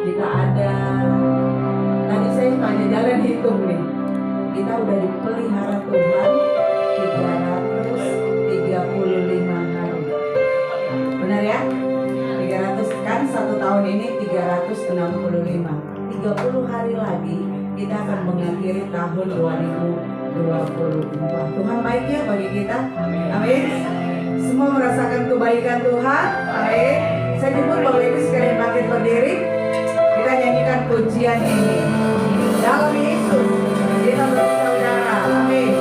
Kita ada, tadi saya tanya jalan hitung nih, kita udah dipelihara Tuhan 335 hari. Benar ya? 300 kan, 1 tahun ini 365. 30 hari lagi kita akan mengakhiri tahun 2024. Tuhan baik ya bagi kita. Amin. Semua merasakan kebaikan Tuhan. Amin. Saya jemput Bapak Ibu sekalian bangkit berdiri. Kita nyanyikan pujian ini. Dalam Yesus kita bersaudara. Amin.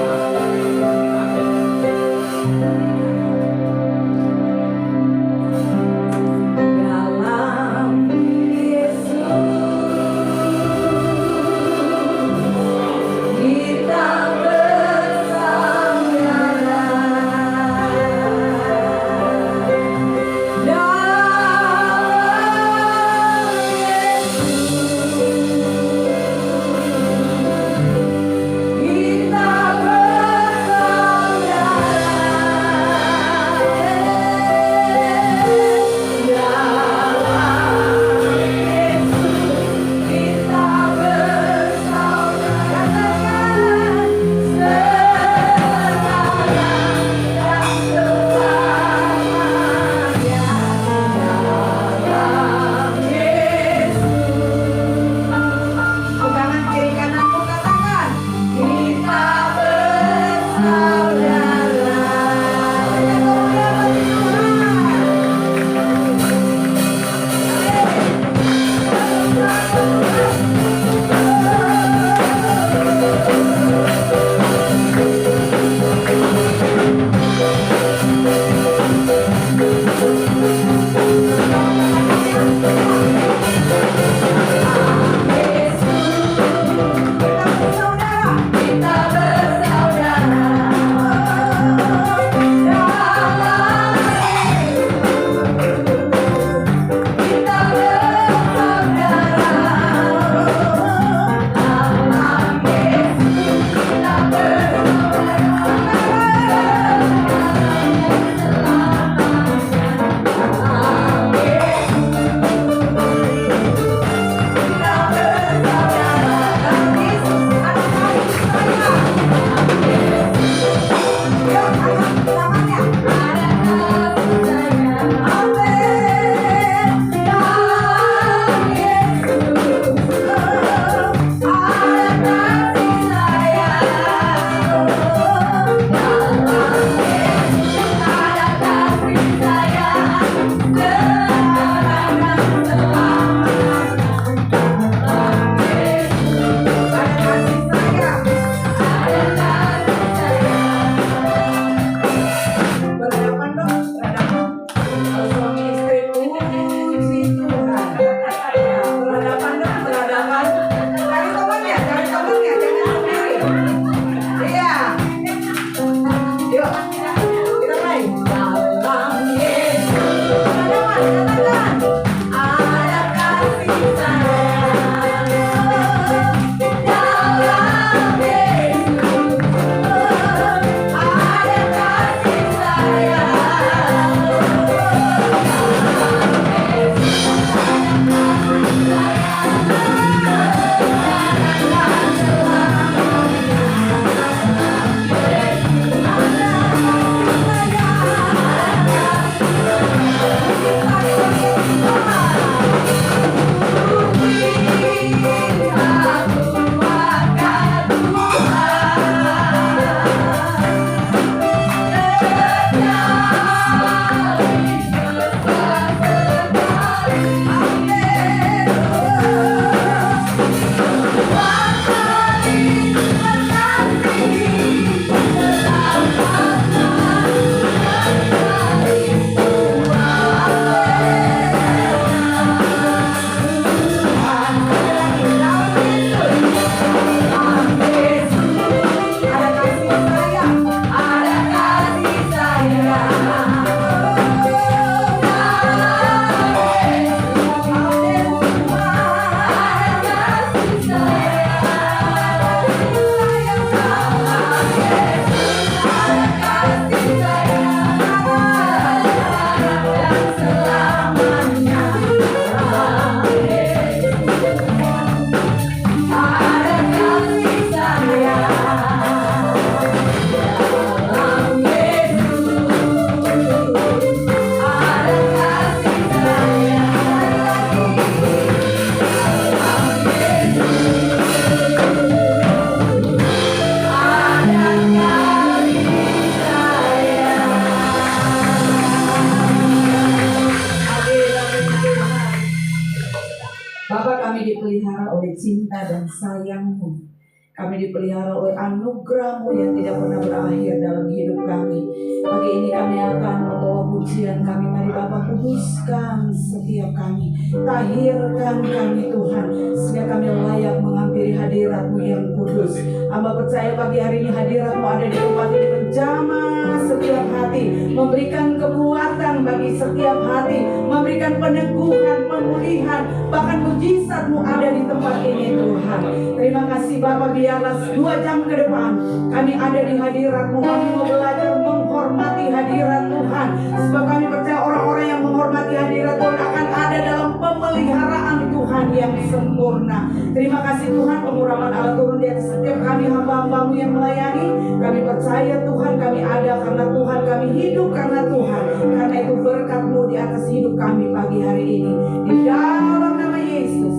Bapa, kami dipelihara oleh cinta dan sayang-Mu. Kami dipelihara oleh anugerah-Mu yang tidak pernah berakhir dalam hidup kami. Pagi ini kami akan membawa pujian kami. Mari Bapa, kuduskan setiap kami. Tahirkan kami Tuhan, sehingga kami layak menghampiri hadirat-Mu yang kudus. Hamba percaya pagi hari ini hadirat-Mu ada di tempat ini, menjamah setiap hati, memberikan kekuatan bagi setiap hati, memberikan peneguhan, pemulihan, bahkan mujizat-Mu ada di tempat ini Tuhan. Terima kasih Bapa, biarlah 2 jam ke depan kami ada di hadirat-Mu. Kami mau belajar menghormati hadirat Tuhan, sebab kami percaya orang-orang yang menghormati hadirat Tuhan akan ada dalam pemeliharaan Tuhan yang sempurna. Terima kasih Tuhan, pengurapan Allah turun di atas setiap kami hamba-hamba-Mu yang melayani. Kami percaya Tuhan, kami ada karena Tuhan, kami hidup karena Tuhan. Karena itu berkat-Mu di atas hidup kami pagi hari ini, di dalam nama Yesus.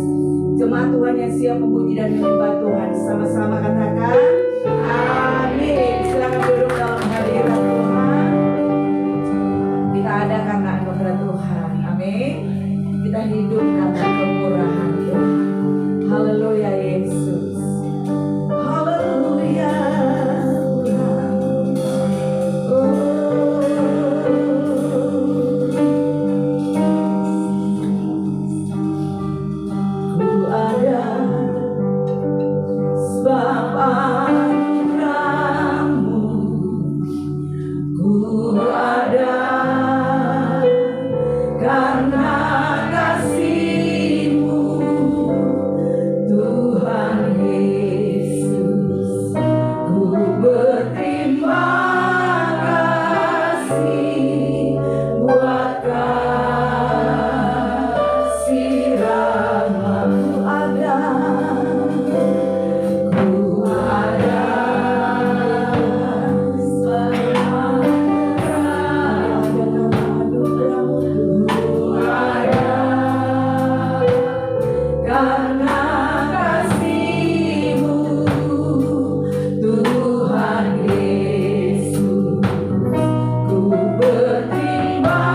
Jemaat Tuhan yang siap memuji dan menyembah Tuhan, sama-sama katakan amin. Silakan duduk dalam hadirat Tuhan. Kita ada karena anugerah Tuhan, amin. Kita hidup karena kemurahan Tuhan. Haleluya Yesus, haleluya Tuhan. Ku ada sebab anugerah-Mu, ku ada karena kasih-Mu, Tuhan Yesus. Ku berterima kasih buat kasih rahmat-Mu ada. Ku ada karena kasih-Mu, Tuhan Yesus. Ku berterima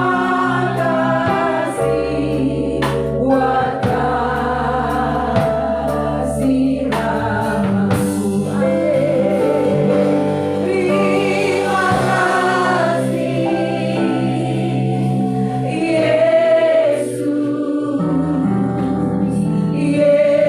kasih buat kasih rahmat-Mu. Terima kasih Yesus, Yesus.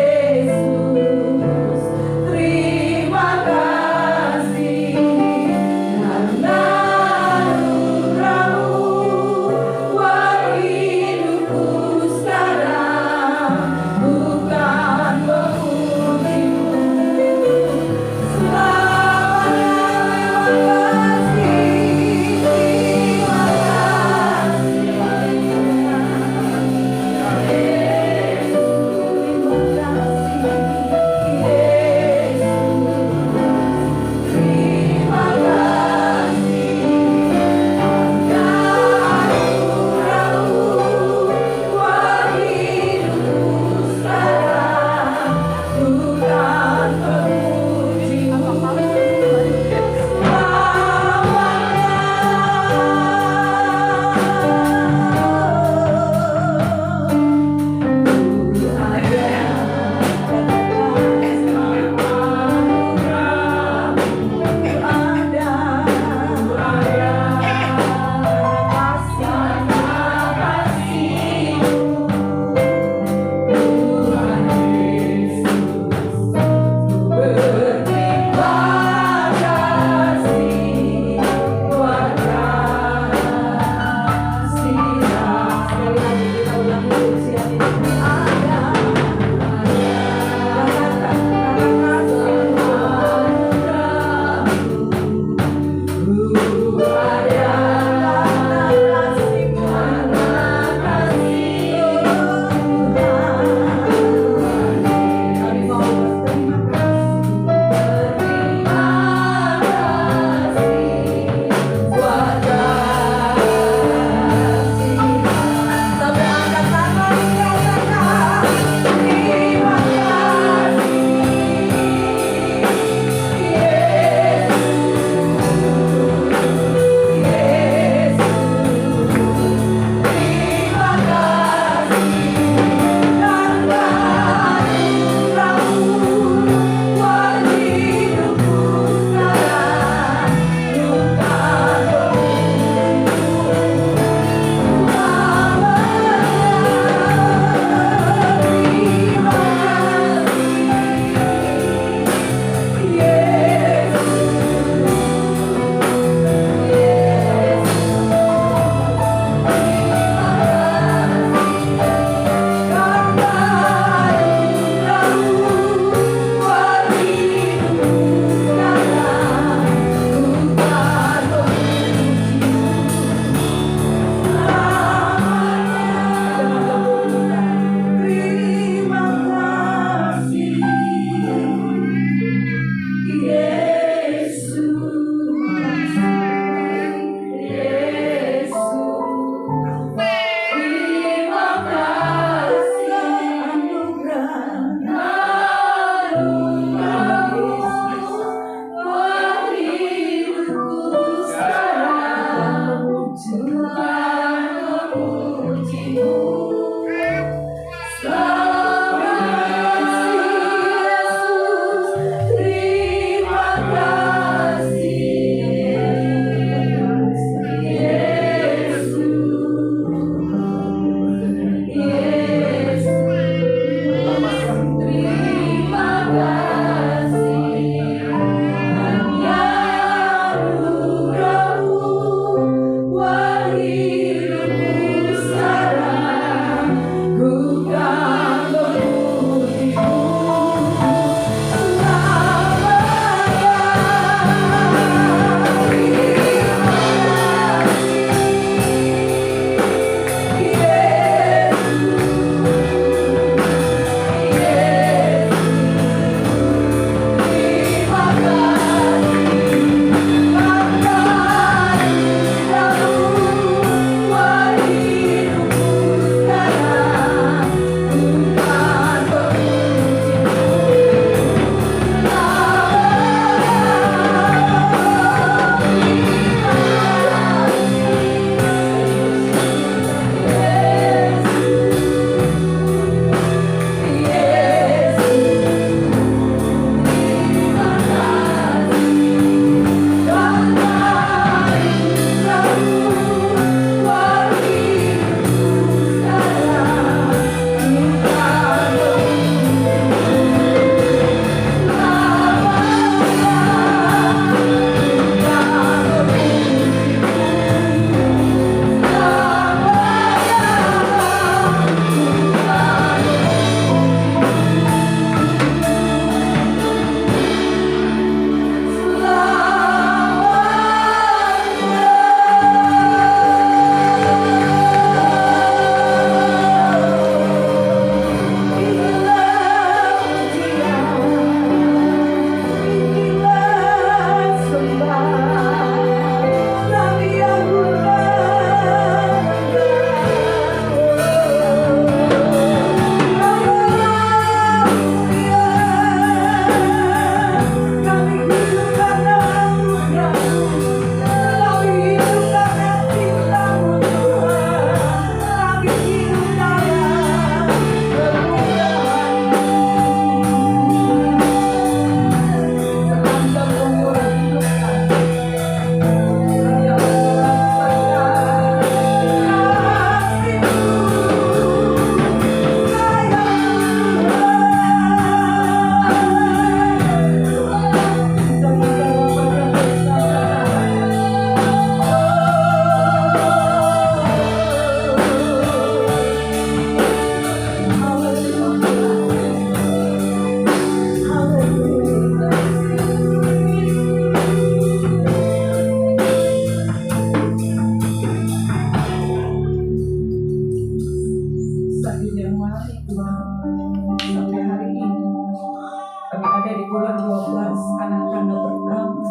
bulan 12 anak tanda pertama.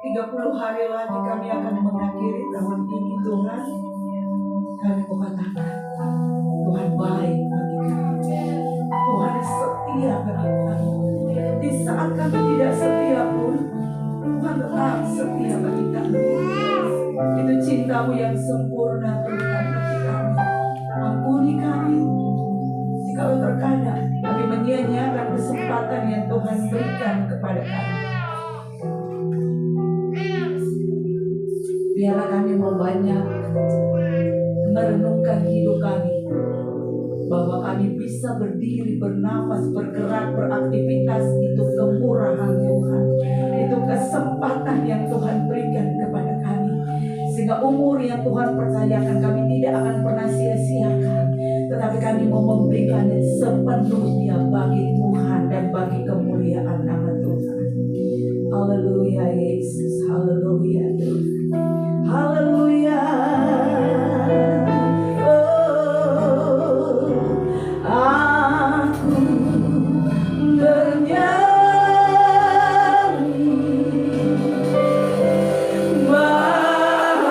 30 hari lagi kami akan mengakhiri tahun ini Tuhan. Kami mau katakan Tuhan baik bagi kami. Tuhan setia bagi kami. Di saat kami tidak setia pun Tuhan tetap setia bagi kami. Itu cintamu yang sempurna Tuhan bagi kami. Ampuni kami jikalau terkadang kami menyia-nyiakan kesempatan yang Tuhan berikan kepada kami. Biarlah kami membanyak merenungkan hidup kami, bahwa kami bisa berdiri, bernafas, bergerak, beraktivitas, itu kemurahan Tuhan, itu kesempatan yang Tuhan berikan kepada kami, sehingga umur yang Tuhan percayakan kami tidak akan pernah sia-siakan, tetapi kami mau memberikan sepenuhnya bagi Tuhan dan bagi kemuliaan nama Tuhan. Haleluya Yesus, haleluya Tuhan, haleluya. Aku bernyanyi bahagia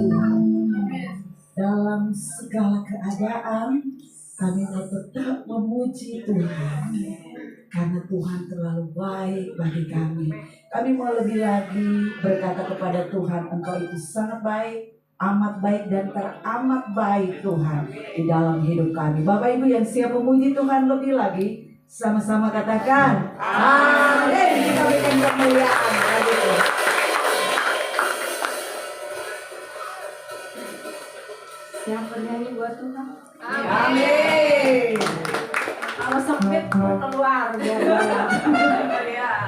Tuhan. Dalam segala keadaan kami mau tetap memuji Tuhan. Karena Tuhan terlalu baik bagi kami. Kami mau lebih lagi berkata kepada Tuhan, Engkau itu sangat baik, amat baik dan teramat baik Tuhan di dalam hidup kami. Bapak Ibu yang siap memuji Tuhan lebih lagi, sama-sama katakan amin. Kita berikan kemuliaan bagi Tuhan. Siapa bernyanyi buat Tuhan? Amin. Kalau sempit keluar biar ya.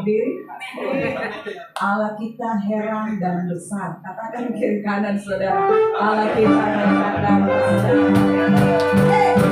berdiri. Allah kita heran dan besar. Katakan kiri kanan saudara. Allah kita heran dan besar. Allah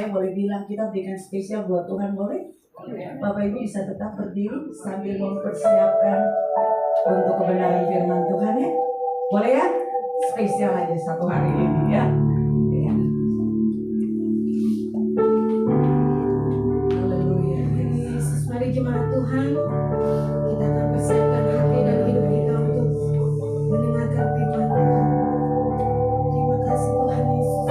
yang boleh bilang kita berikan spesial buat Tuhan, boleh? Bapak Ibu bisa tetap berdiri sambil mempersiapkan untuk kebenaran firman Tuhan ya. Boleh ya? Spesial aja satu hari ini ya. Ya. Haleluya. Yesus, mari jemaat Tuhan, kita akan persiapkan hati dan hidup kita untuk mendengarkan firman Tuhan. Terima kasih Tuhan Yesus.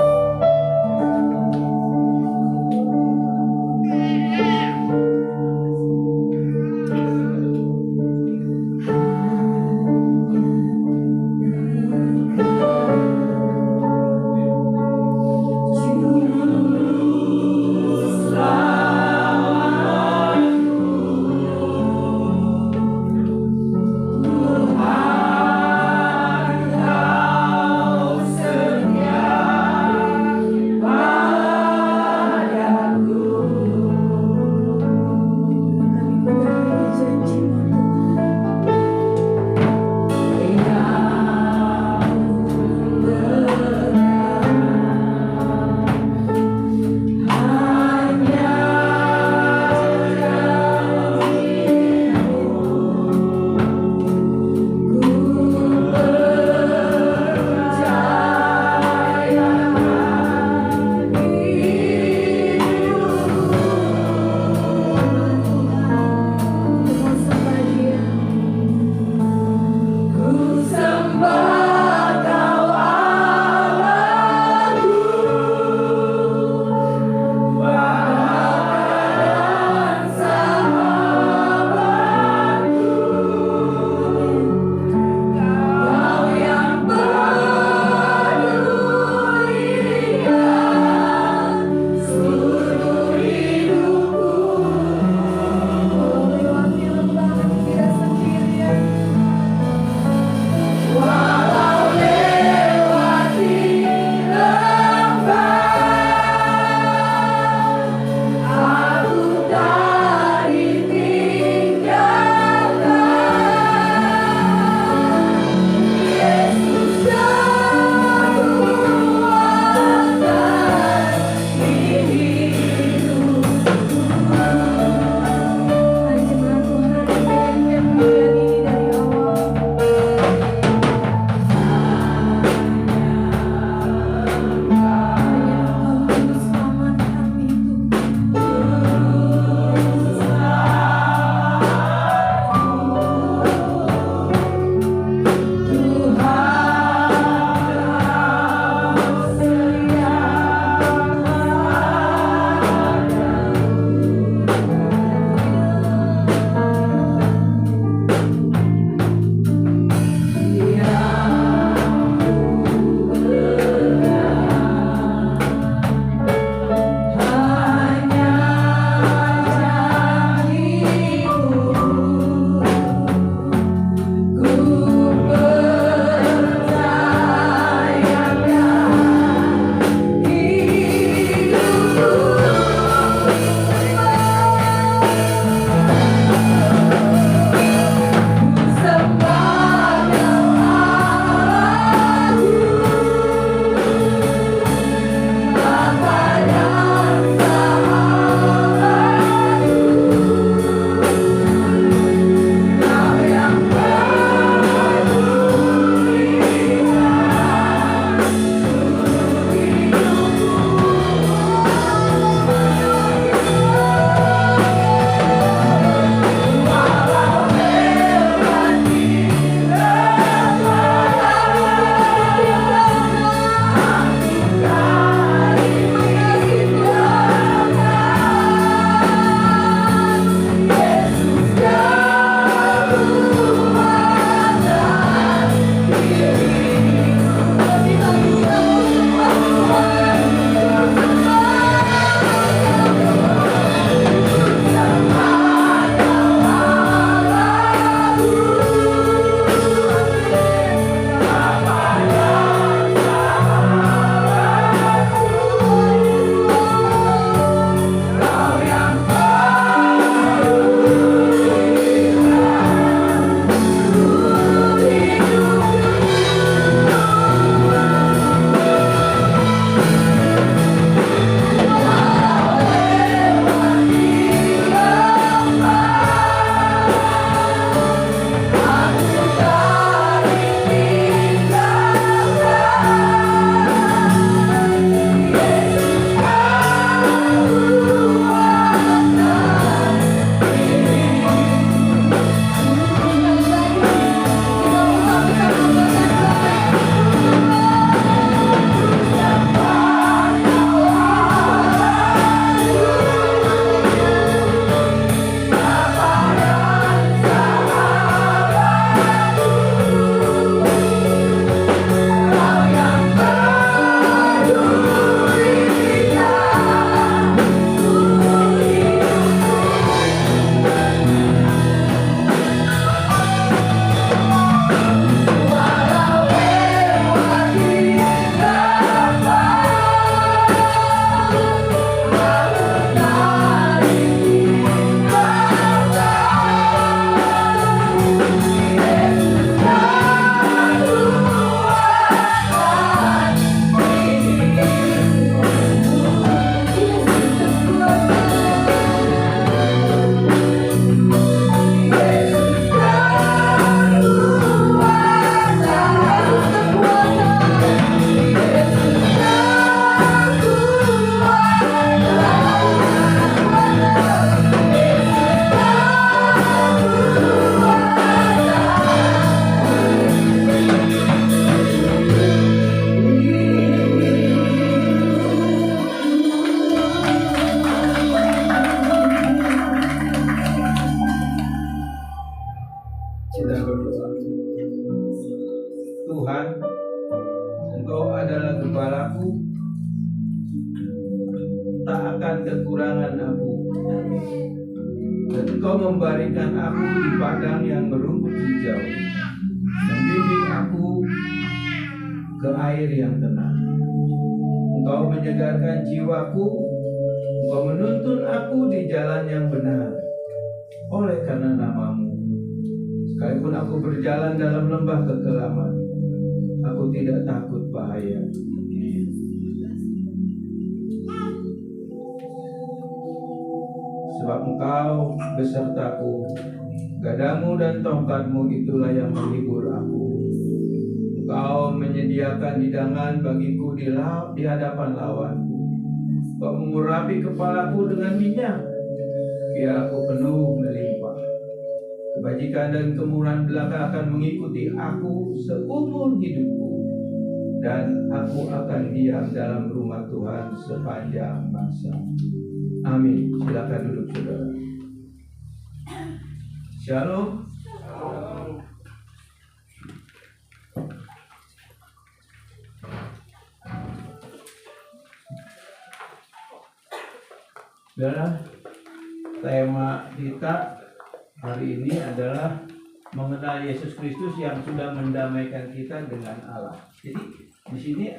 Tuhan, Engkau adalah gembalaku, tak akan kekurangan aku. Dan Engkau memberikan aku di padang yang berumput hijau, membimbing aku ke air yang tenang. Engkau menyegarkan jiwaku, Engkau menuntun aku di jalan yang benar oleh karena nama-Mu. Sekalipun aku berjalan dalam lembah kekelaman, aku tidak takut bahaya. Sebab Engkau besertaku, gadamu dan tongkatmu itulah yang menghibur aku. Engkau menyediakan hidangan bagiku di hadapan lawanku. Engkau mengurapi kepalaku dengan minyak, biar aku penuh melimpah. Kebajikan dan kemurahan belaka akan mengikuti aku seumur hidupku, dan aku akan diam dalam rumah Tuhan sepanjang masa. Amin. Silakan duduk, saudara. Shalom. Saudara, tema kita hari ini adalah mengenal Yesus Kristus yang sudah mendamaikan kita dengan Allah. Jadi di sini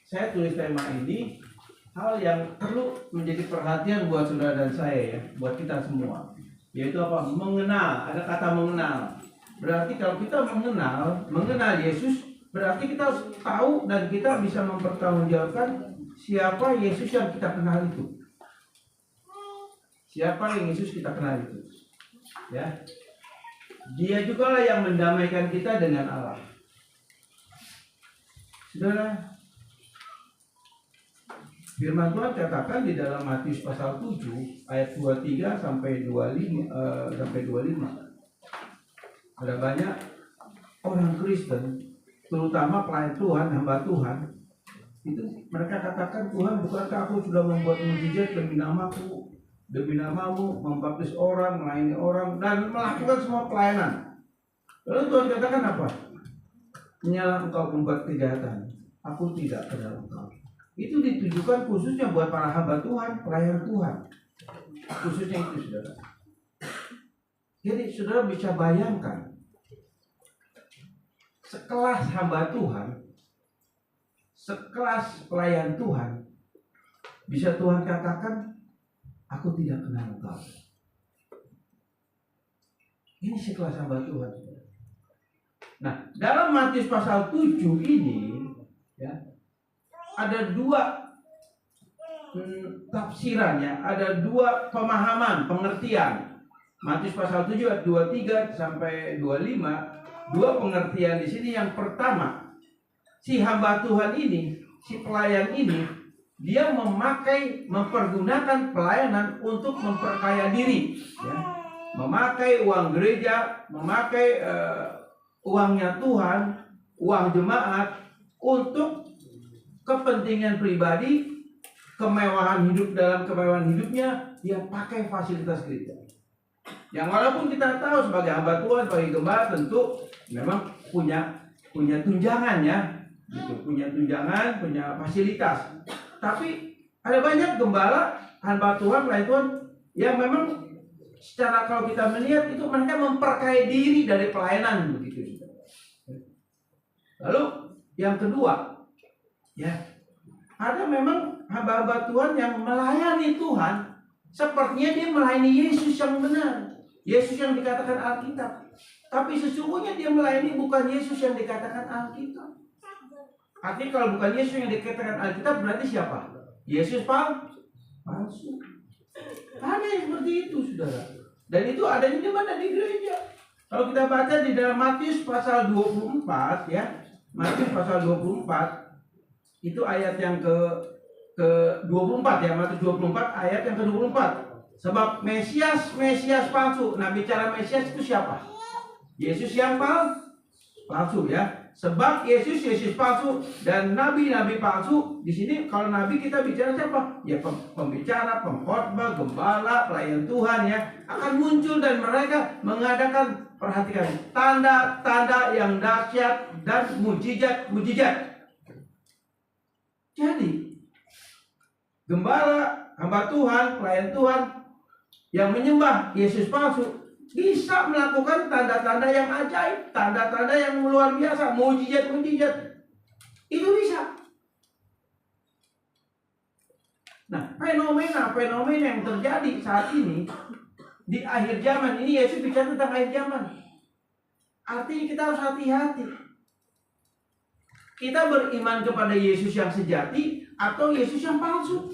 saya tulis tema ini, hal yang perlu menjadi perhatian buat saudara dan saya, ya, buat kita semua. Yaitu apa? Mengenal. Ada kata mengenal. Berarti kalau kita mengenal Yesus, berarti kita harus tahu dan kita bisa mempertanggungjawabkan siapa Yesus yang kita kenal itu. Siapa yang Yesus kita kenal itu? Ya. Dia juga lah yang mendamaikan kita dengan Allah. Saudara, firman Tuhan katakan di dalam Matius pasal 7 ayat 23 sampai 25 Ada banyak orang Kristen, terutama pelayan Tuhan, hamba Tuhan, itu mereka katakan, Tuhan, bukankah aku sudah membuat mukjizat demi namaku, demi namamu, membaptis orang, melayani orang, dan melakukan semua pelayanan. Lalu Tuhan katakan apa? Menyalah engkau membuat kejahatan, aku tidak kenal engkau. Itu ditujukan khususnya buat para hamba Tuhan, pelayan Tuhan. Khususnya itu, saudara. Jadi saudara bisa bayangkan, sekelas hamba Tuhan, sekelas pelayan Tuhan, bisa Tuhan katakan, aku tidak kenal engkau. Ini sekelas hamba Tuhan. Nah, dalam Matius pasal 7 ini, ya, ada dua tafsiran, ya, ada dua pemahaman, pengertian. Matius pasal 7 ayat 23 sampai 25, dua pengertian di sini. Yang pertama, si hamba Tuhan ini, si pelayan ini, dia mempergunakan pelayanan untuk memperkaya diri, ya. Memakai uang gereja, memakai uangnya Tuhan, uang jemaat untuk kepentingan pribadi, kemewahan hidup. Dalam kemewahan hidupnya dia pakai fasilitas gereja. Yang walaupun kita tahu sebagai hamba Tuhan, sebagai gembala, tentu memang punya tunjangan, ya, gitu, punya tunjangan, punya fasilitas. Tapi ada banyak gembala, hamba Tuhan, pelayan Tuhan yang memang secara kalau kita melihat itu mereka memperkaya diri dari pelayanan, begitu. Lalu yang kedua, ya, ada memang hamba-hamba Tuhan yang melayani Tuhan sepertinya dia melayani Yesus yang benar, Yesus yang dikatakan Alkitab. Tapi sesungguhnya dia melayani bukan Yesus yang dikatakan Alkitab. Artinya kalau bukan Yesus yang dikatakan Alkitab, berarti siapa? Yesus palsu. Ada yang seperti itu, saudara. Dan itu adanya di mana? Di gereja. Kalau kita baca di dalam Matius pasal 24, ya, Matius pasal 24, itu ayat yang ke 24, ya, Matius 24 ayat yang ke-24. Sebab Mesias palsu. Nah, bicara Mesias itu siapa? Yesus yang palsu, ya. Sebab Yesus palsu dan nabi-nabi palsu. Di sini kalau nabi kita bicara siapa? Ya, pembicara, pengkhotbah, gembala, pelayan Tuhan, ya, akan muncul dan mereka mengadakan perhatikan tanda-tanda yang dahsyat dan mujizat. Jadi gembala, hamba Tuhan, pelayan Tuhan yang menyembah Yesus palsu bisa melakukan tanda-tanda yang ajaib, tanda-tanda yang luar biasa, mujizat. Itu bisa. Nah, fenomena yang terjadi saat ini di akhir zaman ini, Yesus bicara tentang akhir zaman. Artinya kita harus hati-hati. Kita beriman kepada Yesus yang sejati atau Yesus yang palsu.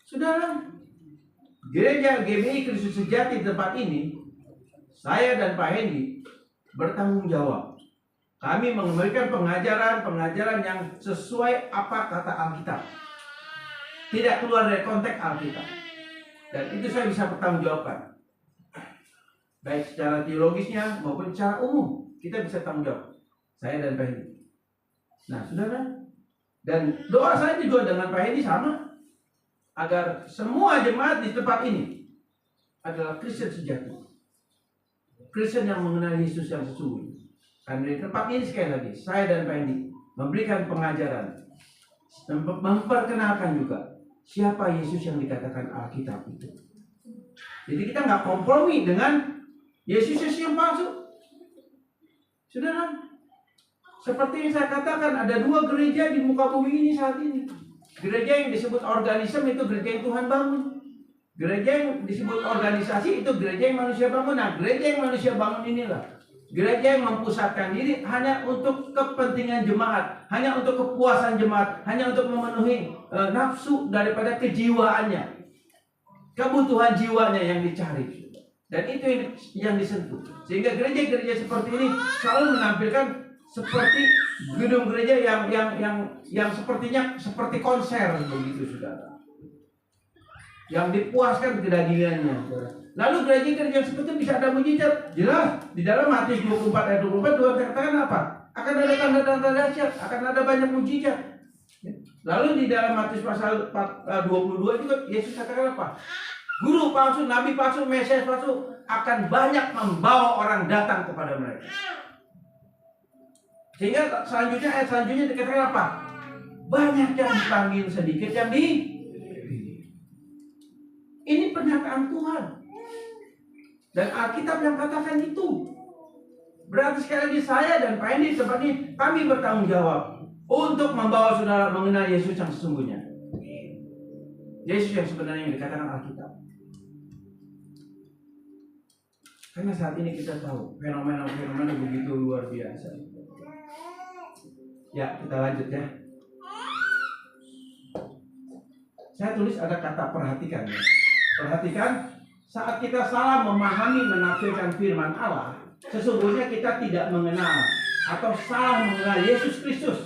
Saudara, gereja GBI Kristus Sejati tempat ini, saya dan Pak Hendy bertanggung jawab. Kami memberikan pengajaran yang sesuai apa kata Alkitab. Tidak keluar dari konteks Alkitab. Dan itu saya bisa bertanggungjawabkan. Baik secara teologisnya maupun secara umum. Kita bisa tanggung jawab. Saya dan Pak Hendy. Nah, saudara. Dan doa saya juga dengan Pak Hendy sama. Agar semua jemaat di tempat ini adalah Kristen sejati. Kristen yang mengenal Yesus yang sesungguhnya. Karena di tempat ini sekali lagi, saya dan Pak Hendy memberikan pengajaran. Memperkenalkan juga siapa Yesus yang dikatakan Alkitab itu. Jadi kita nggak kompromi dengan Yesus yang palsu. Saudara, seperti yang saya katakan, ada dua gereja di muka bumi ini saat ini. Gereja yang disebut organisme itu gereja yang Tuhan bangun. Gereja yang disebut organisasi itu gereja yang manusia bangun. Nah, gereja yang manusia bangun inilah gereja yang mempusatkan diri hanya untuk kepentingan jemaat, hanya untuk kepuasan jemaat, hanya untuk memenuhi nafsu daripada kejiwaannya, kebutuhan jiwanya yang dicari, dan itu yang disentuh. Sehingga gereja-gereja seperti ini selalu menampilkan seperti gedung gereja yang sepertinya seperti konser begitu, saudara, yang dipuaskan kedagingannya. Lalu gereja-gereja seperti itu bisa ada mujizat. Jelas di dalam Matius 24 ayat 24 Tuhan katakan apa? Akan ada tanda-tanda dahsyat, akan ada banyak mujizat. Lalu di dalam Matius pasal 22 juga Yesus katakan apa? Guru palsu, nabi palsu, mesias palsu akan banyak membawa orang datang kepada mereka. Sehingga selanjutnya ayat selanjutnya dikatakan apa? Banyak yang dipanggil, sedikit yang dipilih. Ini pernyataan Tuhan. Dan Alkitab yang katakan itu. Berarti sekali lagi saya dan Pak Hendy tempat ini, kami bertanggung jawab untuk membawa saudara mengenal Yesus yang sesungguhnya. Yesus yang sebenarnya yang dikatakan Alkitab. Karena saat ini kita tahu fenomena-fenomena begitu luar biasa. Ya, kita lanjut ya. Saya tulis ada kata perhatikan ya. Perhatikan, saat kita salah memahami menafsirkan firman Allah, sesungguhnya kita tidak mengenal atau salah mengenal Yesus Kristus.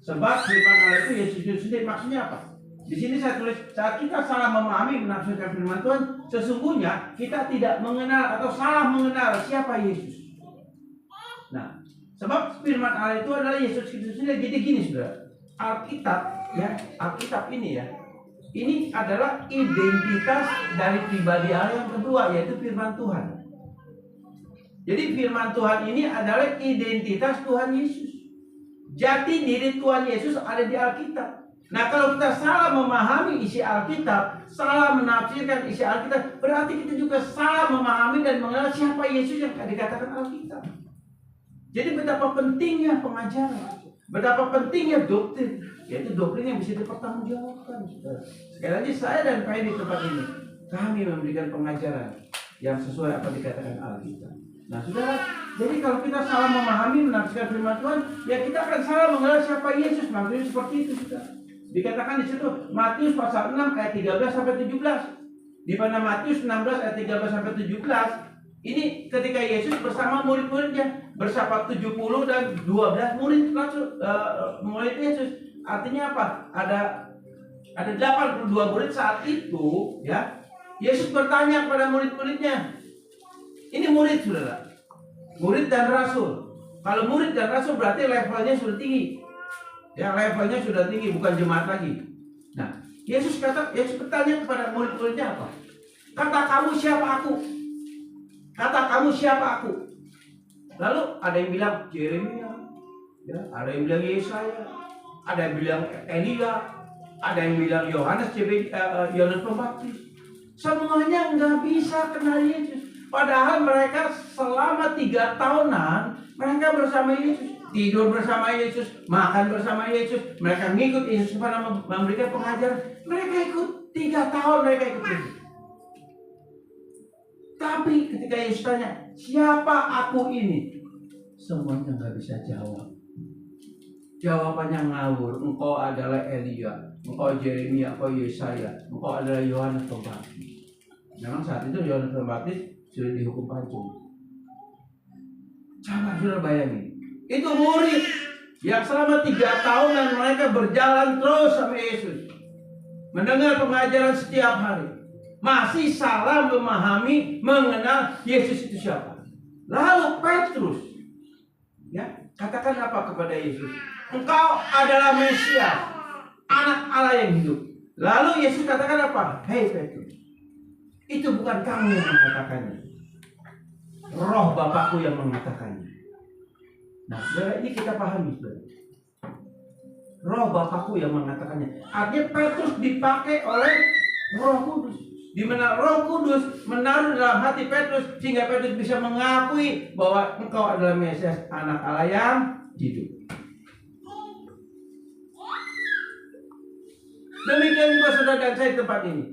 Sebab firman Allah itu Yesus Kristus sendiri. Maksudnya apa? Di sini saya tulis, saat kita salah memahami menafsirkan firman Tuhan, sesungguhnya kita tidak mengenal atau salah mengenal siapa Yesus. Nah, sebab firman Allah itu adalah Yesus Kristus sendiri. Jadi gini, saudara, Alkitab ya, Alkitab ini ya, ini adalah identitas dari pribadi Allah yang kedua, yaitu firman Tuhan. Jadi firman Tuhan ini adalah identitas Tuhan Yesus. Jati diri Tuhan Yesus ada di Alkitab. Nah, kalau kita salah memahami isi Alkitab, salah menafsirkan isi Alkitab, berarti kita juga salah memahami dan mengenal siapa Yesus yang dikatakan Alkitab. Jadi betapa pentingnya pengajaran, betapa pentingnya doktrin, yaitu doktrin yang bisa dipertanggungjawabkan. Sekali lagi saya dan Pak di tempat ini, kami memberikan pengajaran yang sesuai apa dikatakan Alkitab. Nah, saudara, jadi kalau kita salah memahami menafsirkan firman Tuhan, ya kita akan salah mengenal siapa Yesus. Maksudnya seperti itu, saudara. Dikatakan di situ Matius pasal 6 ayat 13 sampai 17. Di mana Matius 16 ayat 13 sampai 17, ini ketika Yesus bersama murid-muridnya, bersama 70 dan 12 murid Yesus. Artinya apa? Ada 82 murid saat itu, ya. Yesus bertanya kepada murid-muridnya. Ini murid, saudara. Murid dan rasul. Kalau murid dan rasul berarti levelnya sudah tinggi. Ya, levelnya sudah tinggi, bukan jemaat lagi. Nah, Yesus bertanya kepada murid-muridnya apa? Kata kamu siapa aku? Kata kamu siapa aku? Lalu ada yang bilang Yeremia, ya, ada yang bilang Yesaya, ada yang bilang Elia, ada yang bilang Yohanes Pembaptis. Semuanya nggak bisa kenal Yesus. Padahal mereka selama 3 tahunan mereka bersama Yesus, tidur bersama Yesus, makan bersama Yesus. Mereka ngikut Yesus pada memberikan pengajaran. Mereka ikut 3 tahun mereka ikut Yesus. Tapi ketika Yesus tanya, siapa aku ini? Semuanya nggak bisa jawab. Jawabannya ngawur. Engkau adalah Elia, engkau Yeremia, engkau Yesaya, engkau adalah Yohanes Pembaptis. Memang saat itu Yohanes Pembaptis sudah dihukum pancung. Coba sudah bayangin, itu murid yang selama 3 tahunan mereka berjalan terus sama Yesus, mendengar pengajaran setiap hari, masih salah memahami, mengenal Yesus itu siapa. Lalu Petrus, ya, katakan apa kepada Yesus? Engkau adalah Mesias, anak Allah yang hidup. Lalu Yesus katakan apa? Hei Petrus, itu bukan kamu yang mengatakannya, Roh Bapakku yang mengatakannya. Nah, ini kita pahami, saudara. Roh Bapakku yang mengatakannya. Artinya Petrus dipakai oleh Roh Kudus, di mana Roh Kudus menaruh dalam hati Petrus sehingga Petrus bisa mengakui bahwa engkau adalah Mesias, anak Allah yang hidup. Demikian juga saudara dan saya di tempat ini.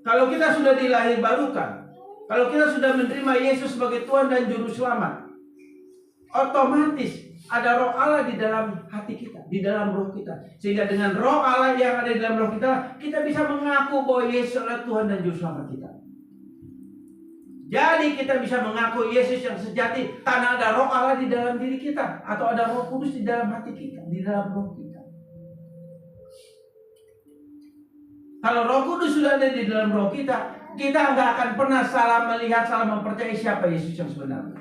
Kalau kita sudah dilahirbarukan, kalau kita sudah menerima Yesus sebagai Tuhan dan Juru Selamat, otomatis ada Roh Allah di dalam hati kita, di dalam roh kita. Sehingga dengan Roh Allah yang ada di dalam roh kita, kita bisa mengaku bahwa Yesus adalah Tuhan dan Juru Selamat kita. Jadi kita bisa mengaku Yesus yang sejati karena ada Roh Allah di dalam diri kita, atau ada Roh Kudus di dalam hati kita, di dalam roh kita. Kalau Roh Kudus sudah ada di dalam roh kita, kita nggak akan pernah salah melihat, salah mempercayai siapa Yesus yang sebenarnya.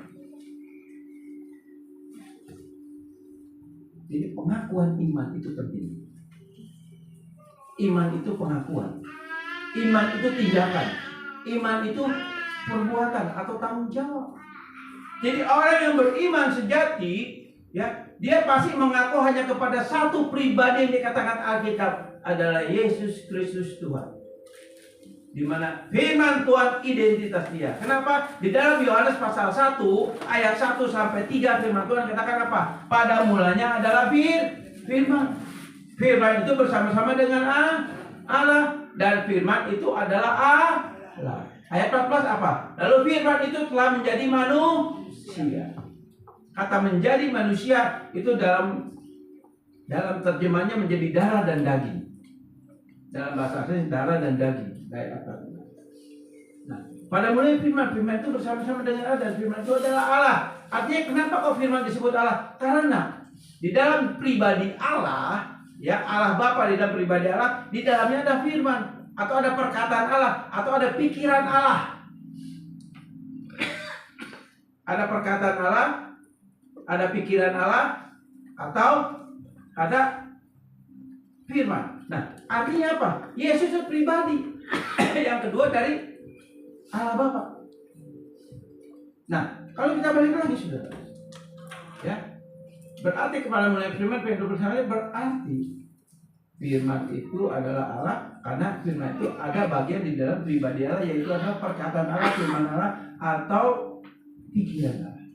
Jadi pengakuan iman itu penting. Iman itu pengakuan. Iman itu tindakan. Iman itu perbuatan atau tanggung jawab. Jadi orang yang beriman sejati, ya, dia pasti mengaku hanya kepada satu pribadi yang dikatakan Alkitab adalah Yesus Kristus Tuhan. Di mana firman Tuhan identitas dia. Kenapa? Di dalam Yohanes pasal 1 ayat 1 sampai 3 firman Tuhan katakan apa? Pada mulanya adalah firman. Firman itu bersama-sama dengan Allah, dan firman itu adalah Allah. Ayat 14 apa? Lalu firman itu telah menjadi manusia. Kata menjadi manusia itu dalam terjemahannya menjadi darah dan daging. Dalam bahasa aslinya darah dan daging. Nah, pada mulanya firman itu bersama-sama dengan Allah, dan firman itu adalah Allah. Artinya kenapa kok firman disebut Allah? Karena di dalam pribadi Allah, ya, Allah Bapa di dalam pribadi Allah, di dalamnya ada firman, atau ada perkataan Allah, atau ada pikiran Allah. Ada perkataan Allah, ada pikiran Allah, atau ada firman. Nah, artinya apa? Yesus itu pribadi. Yang kedua dari Allah Bapa. Nah, kalau kita balik lagi, saudara, ya, berarti kepada mulai firman berarti firman itu adalah Allah, karena firman itu ada bagian di dalam pribadi Allah, yaitu adalah perkataan Allah, firman Allah, atau pikiran Allah.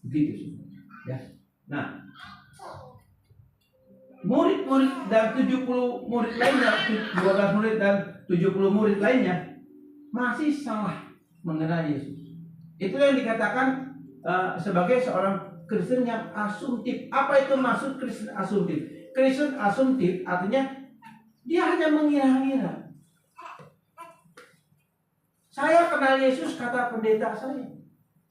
Begitu, ya. Nah, murid-murid dan 70 murid lainnya, 12 murid dan 70 murid lainnya masih salah mengenal Yesus. Itu yang dikatakan sebagai seorang Kristen yang asumtif. Apa itu maksud Kristen asumtif? Kristen asumtif artinya dia hanya mengira-ngira. Saya kenal Yesus kata pendeta saya.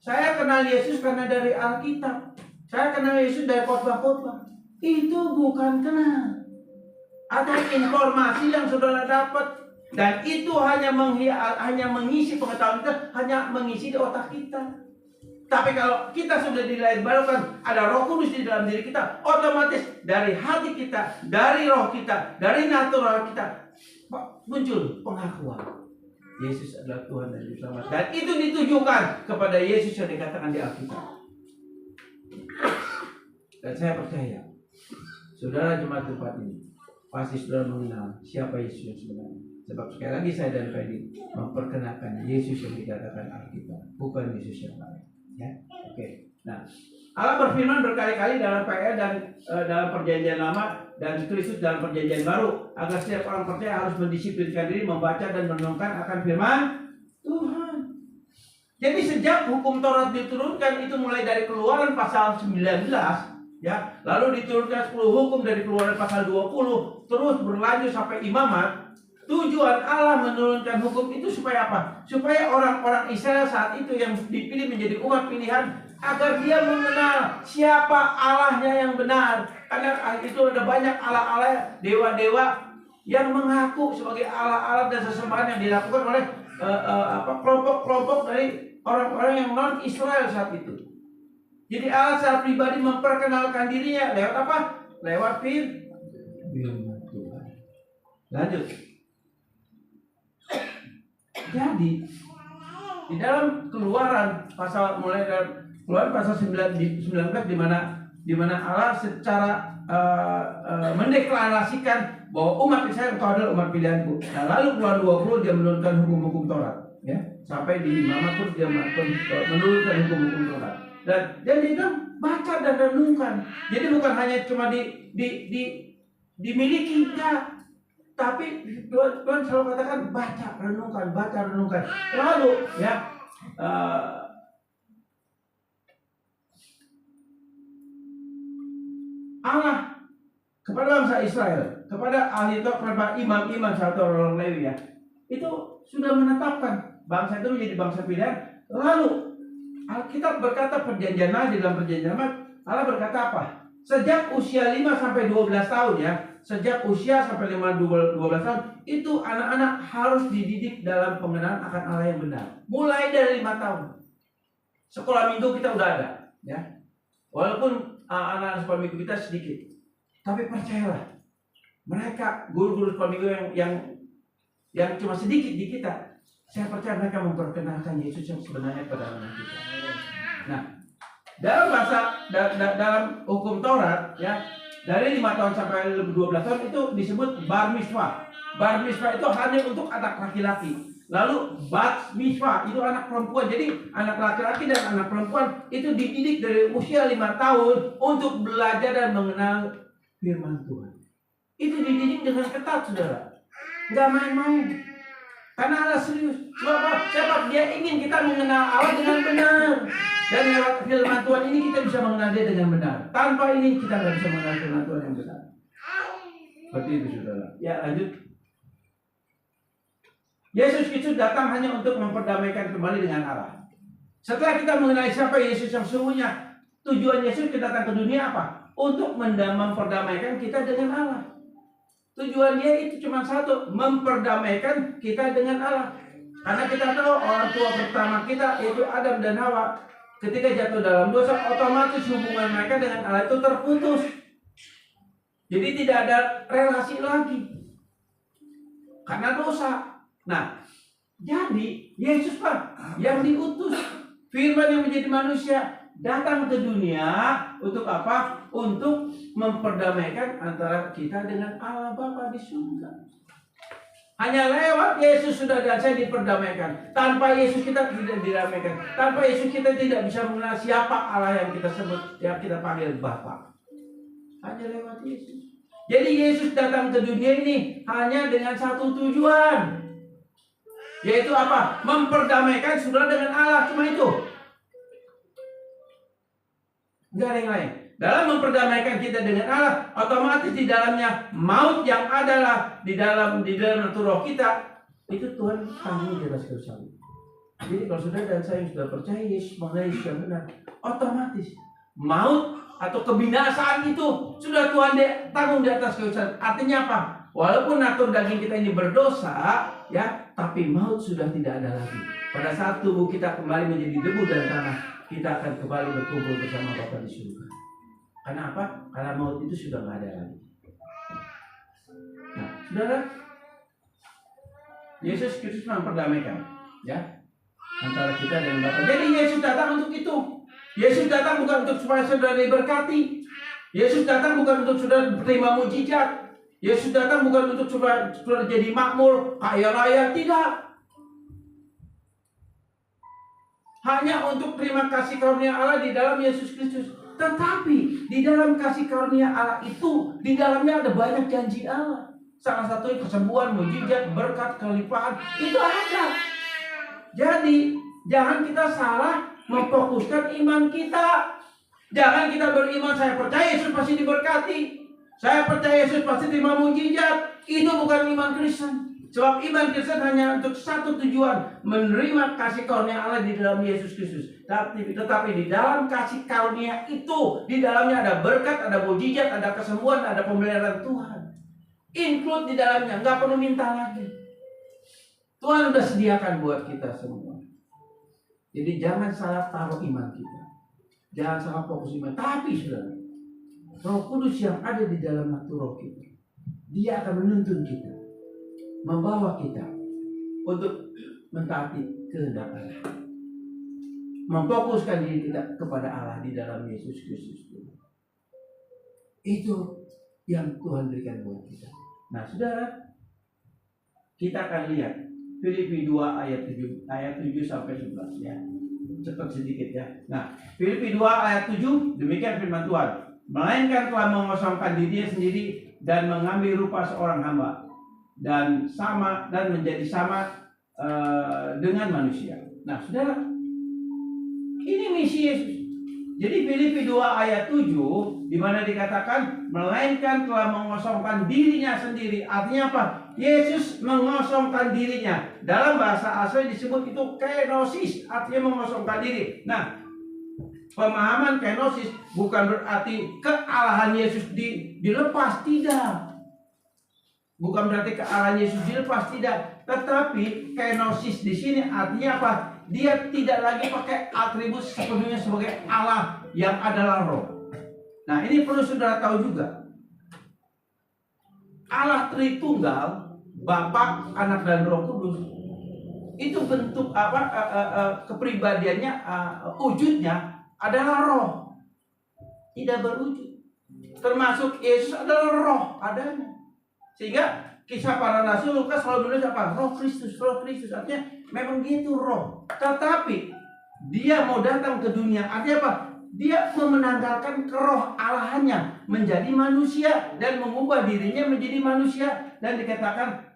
Saya kenal Yesus karena dari Alkitab. Saya kenal Yesus dari khotbah-khotbah. Itu bukan kenal. Ada informasi yang saudara dapat, dan itu hanya mengisi pengetahuan kita, hanya mengisi di otak kita. Tapi kalau kita sudah dilahirbarukan, ada Roh Kudus di dalam diri kita, otomatis dari hati kita, dari roh kita, dari natural kita muncul pengakuan. Yesus adalah Tuhan dan Juru Selamat. Dan itu ditujukan kepada Yesus yang dikatakan di Alkitab. Dan saya percaya, saudara jemaat tempat ini pasti saudara mengenal siapa Yesus yang sebenarnya. Sebab sekali lagi saya dan Freddy memperkenalkan Yesus yang dikatakan Alkitab, bukan Yesus yang lain. Ya, oke. Nah, Allah berfirman berkali-kali dalam PA dan dalam Perjanjian Lama dan Kristus dalam Perjanjian Baru agar setiap orang percaya harus mendisiplinkan diri membaca dan merenungkan akan firman Tuhan. Jadi sejak hukum Taurat diturunkan itu mulai dari Keluaran pasal 19, ya, lalu diturunkan 10 hukum dari Keluaran pasal 20, terus berlanjut sampai Imamat. Tujuan Allah menurunkan hukum itu supaya apa? Supaya orang-orang Israel saat itu yang dipilih menjadi umat pilihan agar dia mengenal siapa Allahnya yang benar. Karena itu ada banyak Allah-Allah, dewa-dewa yang mengaku sebagai Allah-Allah dan sesembahan yang dilakukan oleh kelompok-kelompok dari orang-orang yang non Israel saat itu. Jadi Allah secara pribadi memperkenalkan dirinya lewat apa? Lewat firman Tuhan. Lanjut. Jadi di dalam Keluaran pasal mulai dari Keluaran pasal 19 di mana Allah secara mendeklarasikan bahwa umat Israel itu adalah umat pilihanku. Nah, lalu Keluaran 20 dia menurunkan hukum-hukum Taurat, ya. Sampai di Imamat pun dia menurunkan hukum-hukum Taurat. Dan dia bilang baca dan renungkan. Jadi bukan hanya cuma dimiliki, enggak. Tapi Tuhan selalu katakan baca, renungkan. Lalu ya Allah kepada bangsa Israel, kepada ahli Taurat, kepada imam-imam satu orang Lewi, ya, itu sudah menetapkan bangsa itu menjadi bangsa pilihan. Lalu Alkitab berkata perjanjian lama, di dalam perjanjian lama Allah berkata apa? Sejak usia 5 sampai 12 tahun, ya. Sejak usia sampai 12 tahun itu anak-anak harus dididik dalam pengenalan akan Allah yang benar. Mulai dari 5 tahun. Sekolah minggu kita udah ada, ya. Walaupun anak-anak sekolah minggu kita sedikit, tapi percayalah, mereka guru-guru sekolah minggu yang cuma sedikit di kita, saya percaya mereka memperkenalkan Yesus yang sebenarnya pada anak kita. Nah, dalam dalam hukum Taurat, ya, dari 5 tahun sampai 12 tahun itu disebut bar mitzvah. Bar mitzvah itu hanya untuk anak laki-laki. Lalu bat mitzvah itu anak perempuan. Jadi anak laki-laki dan anak perempuan itu dididik dari usia 5 tahun untuk belajar dan mengenal firman Tuhan. Itu dididik dengan ketat, saudara. Nggak main-main. Karena Allah serius. Sebab dia ingin kita mengenal Allah dengan benar. Dan lewat firman Tuhan ini kita bisa mengenal dia dengan benar. Tanpa ini kita nggak bisa mengenal firman Tuhan yang benar. Seperti itu, saudara. Ya, lanjut. Yesus Kristus datang hanya untuk memperdamaikan kembali dengan Allah. Setelah kita mengenali siapa Yesus yang sesungguhnya, tujuan Yesus datang ke dunia apa? Untuk memperdamaikan kita dengan Allah. Tujuan dia itu cuma satu, memperdamaikan kita dengan Allah. Karena kita tahu orang tua pertama kita yaitu Adam dan Hawa, ketika jatuh dalam dosa, otomatis hubungan mereka dengan Allah itu terputus. Jadi tidak ada relasi lagi karena dosa. Nah, jadi Yesus Pak yang diutus, firman yang menjadi manusia, datang ke dunia untuk apa? Untuk memperdamaikan antara kita dengan Allah Bapa di surga. Hanya lewat Yesus sudah dan saya diperdamaikan. Tanpa Yesus kita tidak didamaikan. Tanpa Yesus kita tidak bisa mengenal siapa Allah yang kita sebut, yang kita panggil Bapa. Hanya lewat Yesus. Jadi Yesus datang ke dunia ini hanya dengan satu tujuan, yaitu apa? Memperdamaikan saudara dengan Allah. Cuma itu. Enggak ada yang lain. Dalam memperdamaikan kita dengan Allah, otomatis di dalamnya maut yang adalah di dalam roh kita, itu Tuhan tanggung di atas kayu salib. Jadi kalau saudara dan saya sudah percaya Yesus mengenai Yesus yang benar, otomatis maut atau kebinasaan itu sudah Tuhan tanggung di atas kayu salib. Artinya apa? Walaupun natur daging kita ini berdosa, ya, tapi maut sudah tidak ada lagi. Pada saat tubuh kita kembali menjadi debu dan tanah, kita akan kembali berkumpul bersama Bapa di surga. Karena apa? Karena maut itu sudah tidak ada lagi. Nah, saudara, Yesus Kristus memperdamaikan, ya, antara kita dengan Bapa. Jadi Yesus datang untuk itu. Yesus datang bukan untuk supaya saudara diberkati. Yesus datang bukan untuk saudara terima mujizat. Yesus datang bukan untuk supaya saudara jadi makmur, kaya raya, tidak. Hanya untuk terima kasih karunia Allah di dalam Yesus Kristus. Tetapi di dalam kasih karunia Allah itu, di dalamnya ada banyak janji Allah. Salah satunya kesembuhan, mujizat, berkat, kelimpahan, itu ada. Jadi jangan kita salah memfokuskan iman kita. Jangan kita beriman, saya percaya Yesus pasti diberkati, saya percaya Yesus pasti terima mujizat. Itu bukan iman Kristen. Sebab iman Kristen hanya untuk satu tujuan, menerima kasih karunia Allah di dalam Yesus Kristus. Tetapi di dalam kasih karunia itu, di dalamnya ada berkat, ada mujizat, ada kesembuhan, ada pemeliharaan Tuhan. Include di dalamnya, nggak perlu minta lagi. Tuhan udah sediakan buat kita semua. Jadi jangan salah taruh iman kita, jangan salah fokus iman. Tapi saudara, Roh Kudus yang ada di dalam hati roh kita, Dia akan menuntun kita, membawa kita untuk mentaati kehendak Allah, memfokuskan diri kita kepada Allah di dalam Yesus Kristus. Itu yang Tuhan berikan buat kita. Nah, saudara, kita akan lihat Filipi 2 ayat 7 sampai 11 ya. Cepat sedikit ya. Nah, Filipi 2 ayat 7, demikian firman Tuhan. Melainkan telah mengosongkan dirinya sendiri dan mengambil rupa seorang hamba dan menjadi sama dengan manusia. Nah, saudara, ini misi Yesus. Jadi Filipi 2 ayat 7 di mana dikatakan melainkan telah mengosongkan dirinya sendiri. Artinya apa? Yesus mengosongkan dirinya. Dalam bahasa asli disebut itu kenosis, artinya mengosongkan diri. Nah, pemahaman kenosis bukan berarti kealahan Yesus dilepas, tidak. Bukan berarti kealahan Yesus dilepas, tidak. Tetapi kenosis di sini artinya apa? Dia tidak lagi pakai atribut sepenuhnya sebagai Allah yang adalah roh. Nah, ini perlu saudara tahu juga. Allah Tritunggal, Bapa, Anak dan Roh Kudus, itu bentuk kepribadiannya, wujudnya adalah roh, tidak berwujud. Termasuk Yesus adalah roh adanya. Sehingga kisah para rasul Lukas selalu menulis apa? Roh Kristus, artinya memang gitu roh. Tetapi dia mau datang ke dunia, artinya apa? Dia menanggalkan keroh Allahannya menjadi manusia dan mengubah dirinya menjadi manusia, dan dikatakan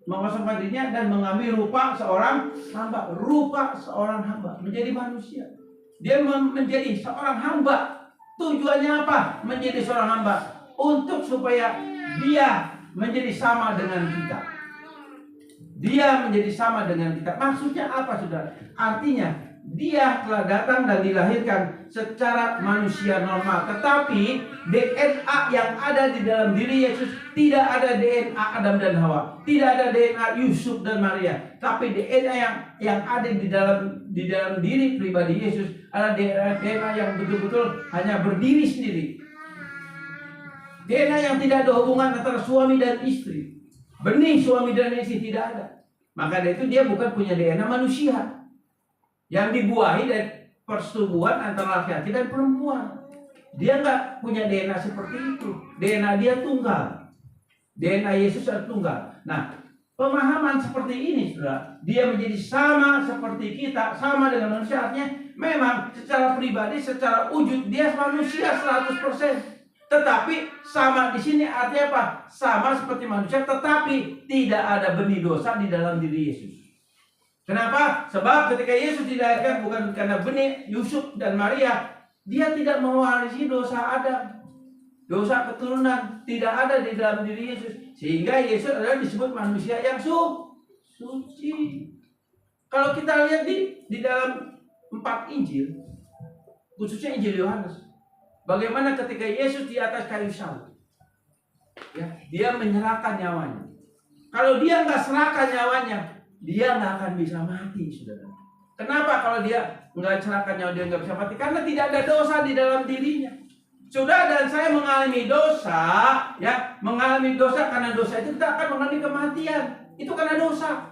mengosongkan dirinya dan mengambil rupa seorang hamba menjadi manusia. Dia menjadi seorang hamba. Tujuannya apa? Menjadi seorang hamba untuk supaya dia menjadi sama dengan kita. Dia menjadi sama dengan kita. Maksudnya apa, saudara? Artinya dia telah datang dan dilahirkan secara manusia normal. Tetapi DNA yang ada di dalam diri Yesus tidak ada DNA Adam dan Hawa, tidak ada DNA Yusuf dan Maria. Tapi DNA yang ada di dalam diri pribadi Yesus adalah DNA yang betul-betul hanya berdiri sendiri. DNA yang tidak ada hubungan antara suami dan istri. Benih suami dan istri tidak ada. Maka dari itu dia bukan punya DNA manusia yang dibuahi dari persetubuhan antara laki-laki dan perempuan. Dia nggak punya DNA seperti itu. DNA dia tunggal. DNA Yesus adalah tunggal. Nah, pemahaman seperti ini, saudara, dia menjadi sama seperti kita, sama dengan manusia. Artinya memang secara pribadi, secara wujud dia manusia 100%. Tetapi sama di sini artinya apa? Sama seperti manusia, tetapi tidak ada benih dosa di dalam diri Yesus. Kenapa? Sebab ketika Yesus dilahirkan bukan karena benih Yusuf dan Maria, dia tidak mewarisi dosa Adam, dosa keturunan tidak ada di dalam diri Yesus, sehingga Yesus adalah disebut manusia yang suci. Kalau kita lihat di dalam 4 Injil, khususnya Injil Yohanes, bagaimana ketika Yesus di atas kayu salib, ya, dia menyerahkan nyawanya. Kalau dia nggak serahkan nyawanya, dia nggak akan bisa mati, saudara. Kenapa? Kalau dia nggak serahkan nyawa, dia nggak bisa mati. Karena tidak ada dosa di dalam dirinya. Saudara dan saya mengalami dosa, ya, mengalami dosa karena dosa itu kita akan mengalami kematian. Itu karena dosa.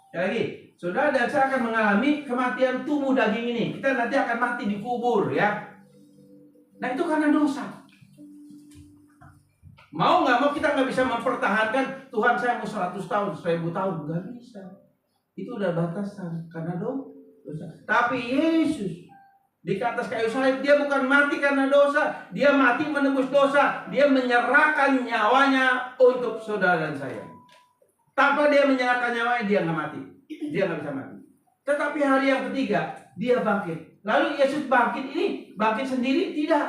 Sekali lagi, saudara dan saya akan mengalami kematian tubuh daging ini. Kita nanti akan mati dikubur ya. Nah itu karena dosa. Mau nggak mau kita nggak bisa mempertahankan Tuhan saya mau 100 tahun, 1000 tahun. Nggak bisa. Itu udah batasan karena dosa. Tapi Yesus di atas kayu salib, dia bukan mati karena dosa. Dia mati menebus dosa. Dia menyerahkan nyawanya untuk saudara dan saya. Tanpa dia menyerahkan nyawanya, dia nggak mati. Dia nggak bisa mati. Tetapi hari yang ketiga, dia bangkit. Lalu Yesus bangkit ini, bangkit sendiri? Tidak.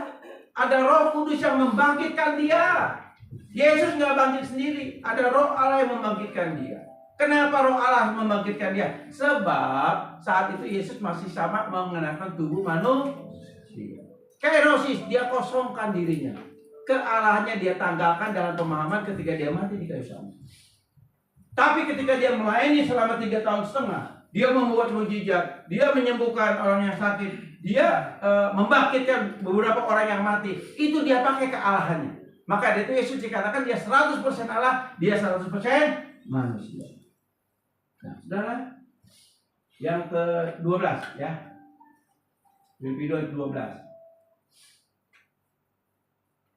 Ada Roh Kudus yang membangkitkan dia. Yesus nggak bangkit sendiri. Ada Roh Allah yang membangkitkan dia. Kenapa Roh Allah membangkitkan dia? Sebab saat itu Yesus masih sama mengenakan tubuh manusia. Kairosis, dia kosongkan dirinya. Kealahannya dia tanggalkan dalam pemahaman ketika dia mati di kayu salib. Tapi ketika dia melayani selama 3 tahun setengah, dia membuat mujizat, dia menyembuhkan orang yang sakit, dia membangkitkan beberapa orang yang mati. Itu dia pakai kealahannya. Maka itu Yesus dikatakan dia 100% Allah, dia 100% manusia. Nah, saudara, yang ke-12 ya. Filipi 2 ayat 12.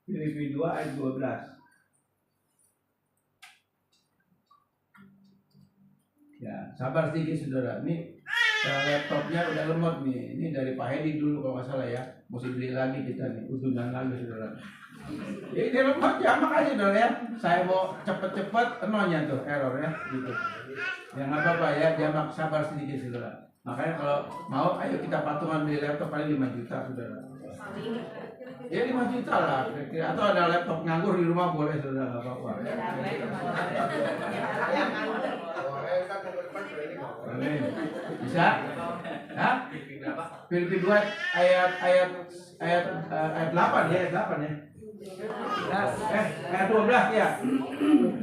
Filipi 2 ayat 12. Ya, sabar sedikit saudara. Ini laptopnya udah lemot nih. Ini dari Pak Hedi dulu kalau nggak salah ya. Mesti beli lagi kita nih, udunan lagi saudara. Ini lemot ya, makanya saudara ya. Saya mau cepet-cepet, enonya tuh error ya, gitu. Ya nggak apa-apa ya, jamak sabar sedikit saudara. Makanya kalau mau, ayo kita patungan beli laptop paling 5 juta saudara. Ya 5 juta lah, kira-kira. Atau ada laptop nganggur di rumah boleh saudara, nggak apa-apa. Bisa? Hah? Filipi 2 ayat 8 ya, ayat 8 ya. Ayat 12 ya.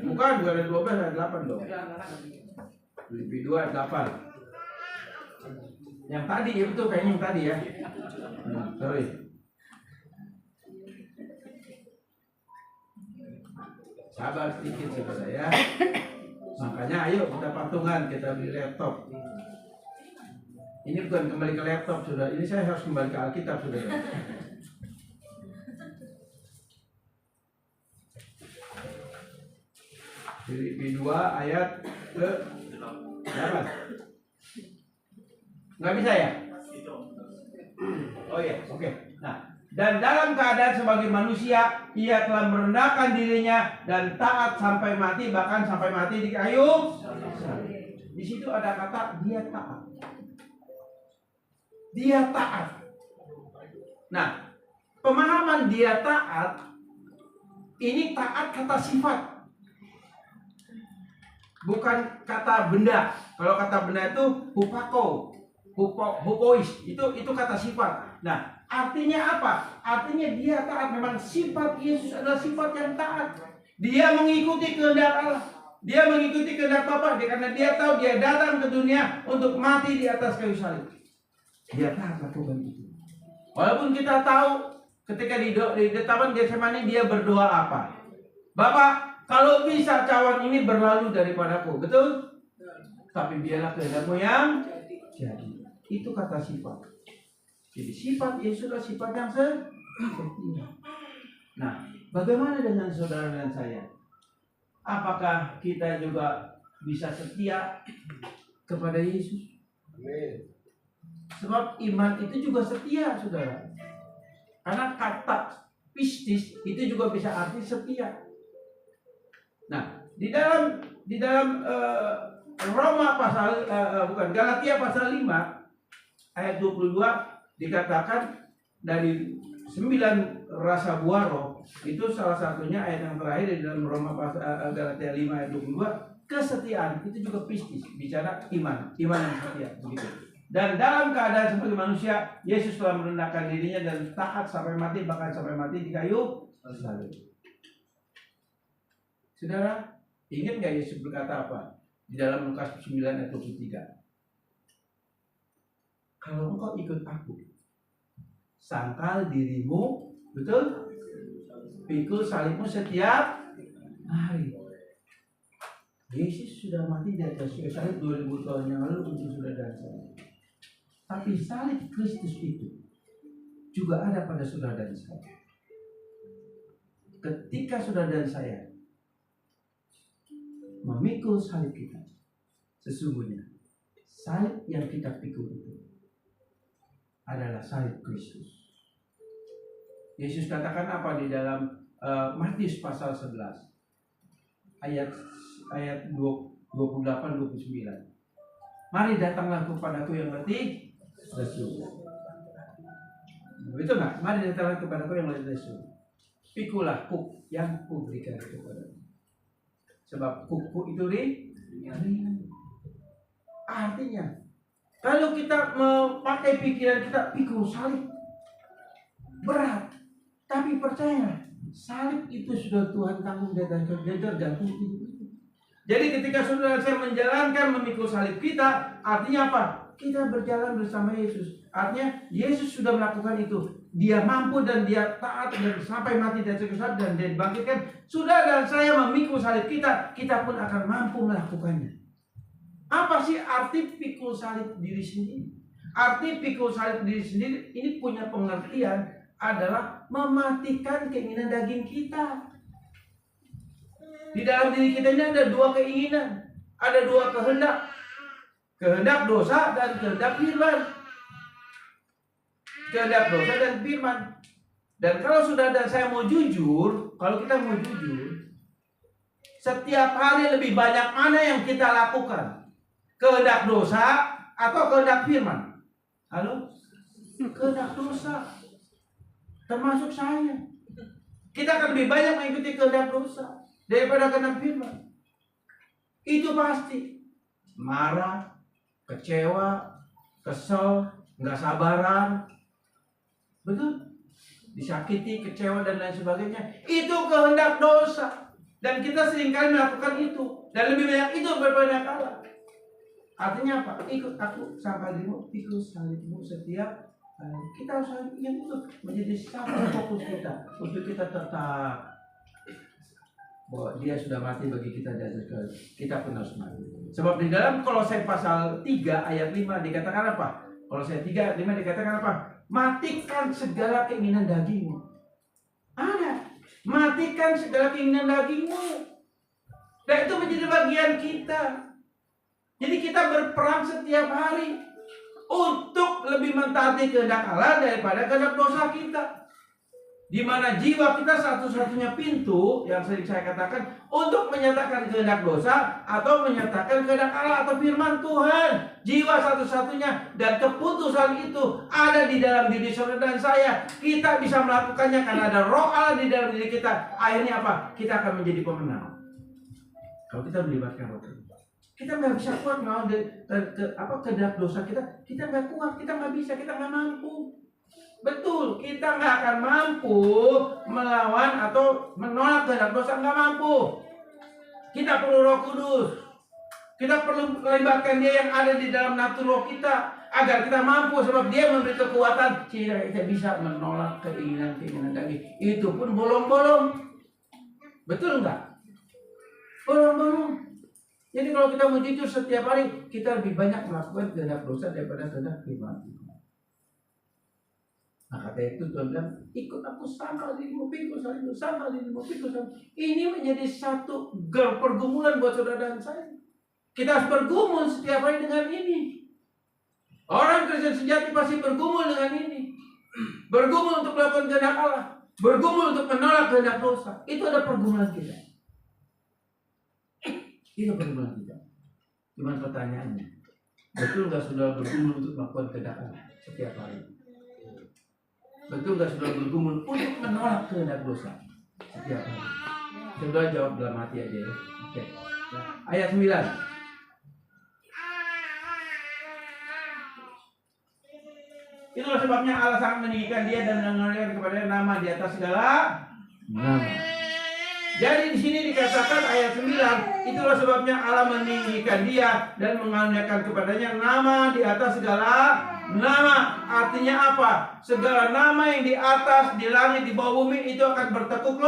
Bukan ada 12, ayat 8 dong. Filipi 2 ayat 8. Yang tadi ya, betul kayaknya yang tadi ya. Sorry. Sabar sedikit saudara ya. Makanya ayo kita patungan, kita beli laptop. Ini bukan kembali ke laptop saudara, ini saya harus kembali ke Alkitab saudara. Filipi 2 ayat ke 8. Nggak bisa ya? Oh iya, oke. Nah, dan dalam keadaan sebagai manusia, ia telah merendahkan dirinya dan taat sampai mati, bahkan sampai mati di kayu salib. Di situ ada kata dia taat. Dia taat. Nah, pemahaman dia taat ini taat kata sifat, bukan kata benda. Kalau kata benda itu hupako, hupois, itu kata sifat. Nah, artinya apa? Artinya dia taat. Memang sifat Yesus adalah sifat yang taat. Dia mengikuti kehendak Allah. Dia mengikuti kehendak Bapa karena dia tahu dia datang ke dunia untuk mati di atas kayu salib. Dia taat lakukan itu. Walaupun kita tahu ketika di Taman Getsemani dia berdoa apa? Bapak, kalau bisa cawan ini berlalu daripadaku, betul? Tapi biarlah kehendakmu yang jadi. Itu kata sifat. Jadi sifat Yesus adalah sifat yang setia. Nah, bagaimana dengan saudara dan saya? Apakah kita juga bisa setia kepada Yesus? Amin. Sebab iman itu juga setia, saudara. Karena kata pistis itu juga bisa arti setia. Nah, di dalam Roma pasal Galatia pasal 5 ayat 22 dikatakan dari 9 rasa buah roh, itu salah satunya ayat yang terakhir di dalam Roma pasal Galatia 5 ayat 22, kesetiaan itu juga pistis, bicara iman yang setia begitu. Dan dalam keadaan sebagai manusia, Yesus telah merendahkan dirinya dan taat sampai mati, bahkan sampai mati di kayu salib. Saudara, ingat nggak Yesus berkata apa di dalam Lukas 9 ayat 23? Kalau engkau ikut aku, sangkal dirimu, betul? Pikul salibmu setiap hari. Yesus sudah mati di atas kayu salib 2000 tahun yang lalu untuk saudara dan saya. Tapi salib Kristus itu juga ada pada saudara dan saya. Ketika saudara dan saya memikul salib kita, sesungguhnya salib yang kita pikul itu adalah salib Kristus. Yesus katakan apa di dalam Matius pasal 11 ayat 28-29. Mari datanglah kepadaku yang letih lesu. Betul nggak? Mari datanglah kepadaku yang letih lesu. Pikulah kuk yang kuberikan kepadamu. Sebab kuku itu ringan. Artinya, kalau kita memakai pikiran kita pikul salib berat, tapi percaya salib itu sudah Tuhan tanggung di atas kayu gantung itu. Jadi ketika saudara saya menjalankan memikul salib kita, artinya apa? Kita berjalan bersama Yesus. Artinya Yesus sudah melakukan itu. Dia mampu dan dia taat dan sampai mati di atas kayu salib dan dia dibangkitkan. Saudara dan saya memikul salib kita, kita pun akan mampu melakukannya. Apa sih arti pikul salib diri sendiri? Arti pikul salib diri sendiri ini punya pengertian adalah mematikan keinginan daging kita. Di dalam diri kita ini ada dua keinginan, ada dua kehendak. Kehendak dosa dan kehendak firman. Kehendak dosa dan firman. Dan kalau sudah dan saya mau jujur, kalau kita mau jujur, setiap hari lebih banyak mana yang kita lakukan? Kehendak dosa atau kehendak firman? Halo? Kehendak dosa. Termasuk saya. Kita akan lebih banyak mengikuti kehendak dosa daripada kehendak firman. Itu pasti. Marah, kecewa, kesel, nggak sabaran. Betul? Disakiti, kecewa dan lain sebagainya. Itu kehendak dosa. Dan kita seringkali melakukan itu. Dan lebih banyak itu daripada kalah. Artinya apa? Ikut aku sampai dirimu, pikul salibmu setiap kita harus yang itu menjadi satu fokus kita untuk kita tetap bahwa dia sudah mati bagi kita dan kita pun harus mati. Sebab di dalam Kolose pasal 3 ayat 5 dikatakan apa? Kolose 3 ayat 5 dikatakan apa? Matikan segala keinginan dagingmu. Ada. Matikan segala keinginan dagingmu. Dan itu menjadi bagian kita. Jadi kita berperang setiap hari untuk lebih mentaati kehendak Allah daripada kehendak dosa kita. Di mana jiwa kita satu-satunya pintu yang sering saya katakan untuk menyatakan kehendak dosa atau menyatakan kehendak Allah atau firman Tuhan. Jiwa satu-satunya dan keputusan itu ada di dalam diri saudara dan saya. Kita bisa melakukannya karena ada roh Allah di dalam diri kita. Akhirnya apa? Kita akan menjadi pemenang. Kalau kita melibatkan roh Allah. Kita nggak bisa kuat melawan kehendak dosa kita nggak kuat, kita nggak bisa, kita nggak mampu. Betul, kita nggak akan mampu melawan atau menolak kehendak dosa, nggak mampu. Kita perlu Roh Kudus. Kita perlu melibatkan Dia yang ada di dalam natur roh kita agar kita mampu, sebab Dia memberi kekuatan sehingga kita bisa menolak keinginan daging. Itu pun bolong-bolong. Betul nggak? Bolong-bolong. Jadi kalau kita mau jujur setiap hari, kita lebih banyak melakukan kehendak dosa daripada kehendak firman. Nah kata itu Tuhan bilang, ikut aku sama dirimu, pikul salibmu, sama dirimu, pikul salibmu. Ini menjadi satu pergumulan buat saudara dan saya. Kita harus bergumul setiap hari dengan ini. Orang Kristen sejati pasti bergumul dengan ini. Bergumul untuk melakukan kehendak Allah. Bergumul untuk menolak kehendak dosa. Itu ada pergumulan kita. Itu pergumulan kita. Cuma pertanyaannya, betul nggak saudara bergumul untuk melakukan kehendak Allah setiap hari? Betul nggak saudara bergumul untuk menolak kehendak dosa setiap hari? Saudara jawab dalam hati aja ya. Oke. Ya. Ayat 9. Itulah sebabnya Allah sangat meninggikan Dia dan mengaruniakan kepada nama di atas segala nama. Jadi di sini dikatakan ayat 9, itulah sebabnya Allah meninggikan Dia dan mengaruniakan kepadanya nama di atas segala nama. Artinya apa? Segala nama yang di atas, di langit, di bawah bumi itu akan bertekuk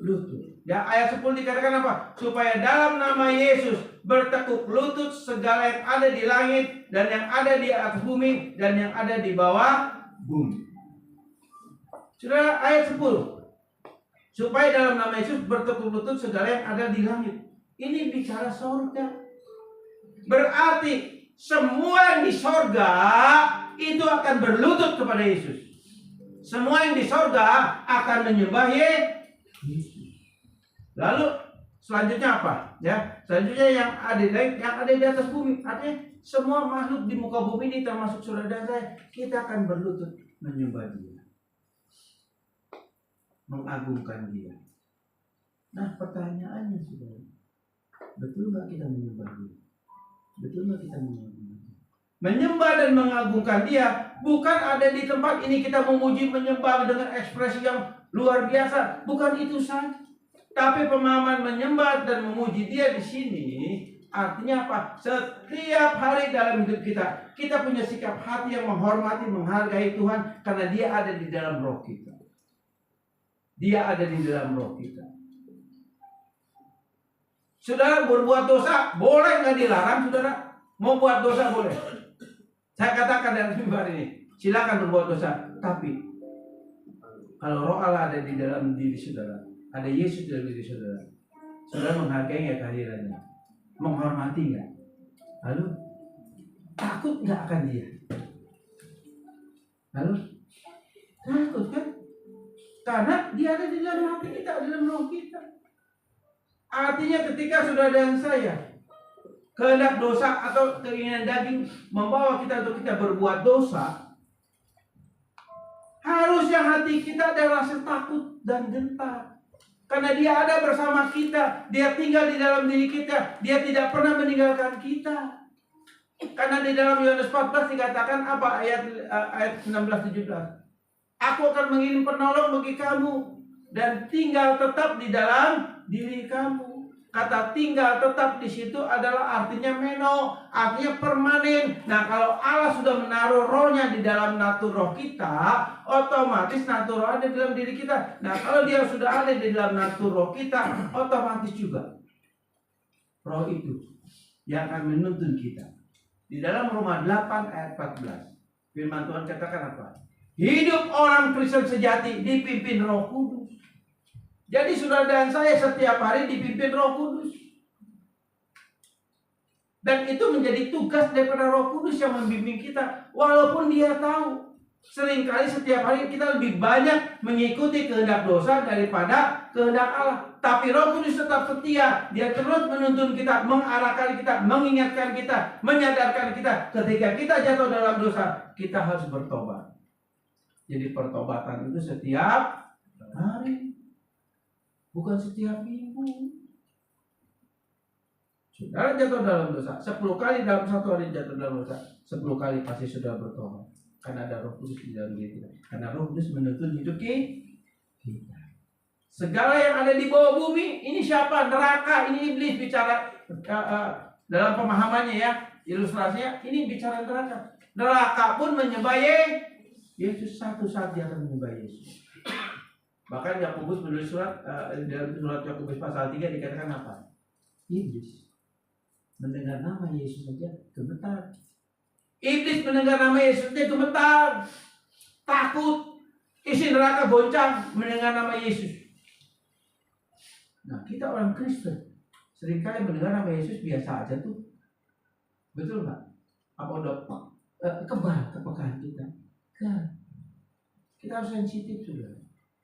lutut. Ya, ayat 10 dikatakan apa? Supaya dalam nama Yesus bertekuk lutut segala yang ada di langit dan yang ada di atas bumi dan yang ada di bawah bumi. Saudara, ayat 10. Supaya dalam nama Yesus bertekuk lutut segala yang ada di langit. Ini bicara sorga. Berarti semua yang di sorga itu akan berlutut kepada Yesus. Semua yang di sorga akan menyembah Yesus. Lalu selanjutnya apa? Ya, selanjutnya yang ada di atas bumi. Artinya semua makhluk di muka bumi ini termasuk saudara dan saya, kita akan berlutut menyembah Dia, mengagungkan Dia. Nah, pertanyaannya saudara, betul nggak kita menyembah Dia? Betul nggak kita menyembah Dia? Menyembah dan mengagungkan Dia bukan ada di tempat ini kita memuji menyembah dengan ekspresi yang luar biasa. Bukan itu saja. Tapi pemahaman menyembah dan memuji Dia di sini artinya apa? Setiap hari dalam hidup kita, kita punya sikap hati yang menghormati, menghargai Tuhan karena Dia ada di dalam roh kita. Dia ada di dalam roh kita. Saudara berbuat dosa, boleh nggak dilarang, saudara? Mau buat dosa boleh. Saya katakan dalam mimbar ini, silakan berbuat dosa. Tapi kalau roh Allah ada di dalam diri saudara, ada Yesus dalam diri saudara, saudara menghargai nggak kehadirannya? Menghormati nggak? Lalu takut nggak akan Dia? Lalu takut kan? Karena Dia ada di dalam hati kita, di dalam roh kita. Artinya ketika saudara dan saya kehendak dosa atau keinginan daging membawa kita untuk kita berbuat dosa, harusnya hati kita ada rasa takut dan gentar. Karena Dia ada bersama kita, Dia tinggal di dalam diri kita, Dia tidak pernah meninggalkan kita. Karena di dalam Yohanes 14 dikatakan apa? Ayat 16-17. Aku akan mengirim penolong bagi kamu dan tinggal tetap di dalam diri kamu. Kata tinggal tetap di situ adalah artinya meno, artinya permanen. Nah, kalau Allah sudah menaruh rohnya di dalam natur roh kita, otomatis natur roh ada di dalam diri kita. Nah, kalau Dia sudah ada di dalam natur roh kita, otomatis juga roh itu yang akan menuntun kita. Di dalam Roma 8 ayat 14, firman Tuhan katakan apa? Hidup orang Kristen sejati dipimpin Roh Kudus. Jadi saudara dan saya setiap hari dipimpin Roh Kudus. Dan itu menjadi tugas daripada Roh Kudus yang membimbing kita. Walaupun Dia tahu seringkali setiap hari kita lebih banyak mengikuti kehendak dosa daripada kehendak Allah. Tapi Roh Kudus tetap setia. Dia terus menuntun kita, mengarahkan kita, mengingatkan kita, menyadarkan kita. Ketika kita jatuh dalam dosa, kita harus bertobat. Jadi pertobatan itu setiap hari, bukan setiap minggu. Saudara jatuh dalam dosa 10 kali dalam satu hari, jatuh dalam dosa 10 kali pasti sudah bertobat. Karena ada Roh Kudus di dalam diri kita. Karena Roh Kudus menuntun hidup kita. Segala yang ada di bawah bumi ini siapa? Neraka. Ini iblis bicara dalam pemahamannya ya, ilustrasinya ini bicara neraka. Neraka pun menyembah Yesus. Satu saat dia akan menyembah Yesus. Bahkan Yakobus menulis surat dalam surat Yakobus pasal 3 dikatakan apa? Iblis mendengar nama Yesus saja gemetar. Iblis mendengar nama Yesus saja gemetar, takut. Isi neraka goncang mendengar nama Yesus. Nah, kita orang Kristen seringkali mendengar nama Yesus biasa aja tuh. Betul nggak? Apa udah kebal kepekaan kita? Kan? Kita harus sensitif sudah.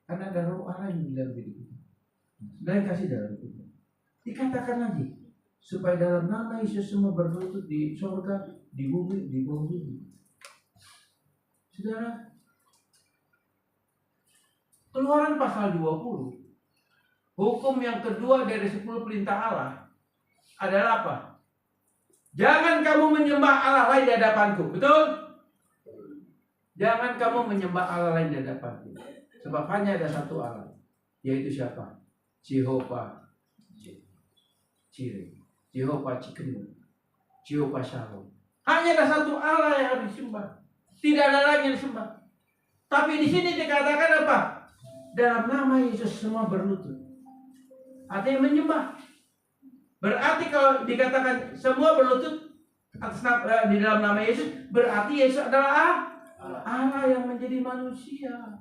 Karena ada roh Allah yang di dalam diri kita. Dan kasih dalam kita. Dikatakan lagi supaya dalam nama Yesus semua berlutut di surga, di bumi, di bawah bumi. Saudara, Keluaran pasal 20, hukum yang kedua dari 10 perintah Allah adalah apa? Jangan kamu menyembah Allah lain di hadapanku. Betul? Jangan kamu menyembah Allah lain di hadapanku. Sebab hanya ada satu Allah, yaitu siapa? Jehovah Jireh, Jehovah Cikenu, Jehovah Shalom. Hanya ada satu Allah yang harus disembah. Tidak ada lagi yang disembah. Tapi di sini dikatakan apa? Dalam nama Yesus semua berlutut. artinya menyembah. Berarti kalau dikatakan semua berlutut atas di dalam nama Yesus, berarti Yesus adalah Allah yang menjadi manusia.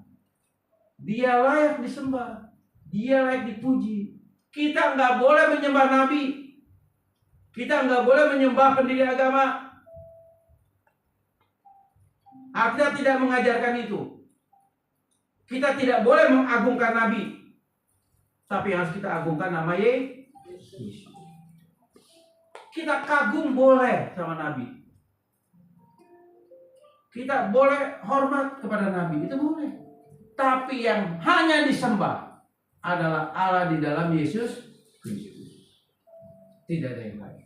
Dia layak disembah, dia layak dipuji. Kita nggak boleh menyembah nabi, kita nggak boleh menyembah pendiri agama. Kita tidak mengajarkan itu. Kita tidak boleh mengagungkan nabi, tapi harus kita agungkan nama Yesus. Kita kagum boleh sama nabi, kita boleh hormat kepada nabi, itu boleh. Tapi yang hanya disembah adalah Allah di dalam Yesus Kristus. Tidak ada yang lain.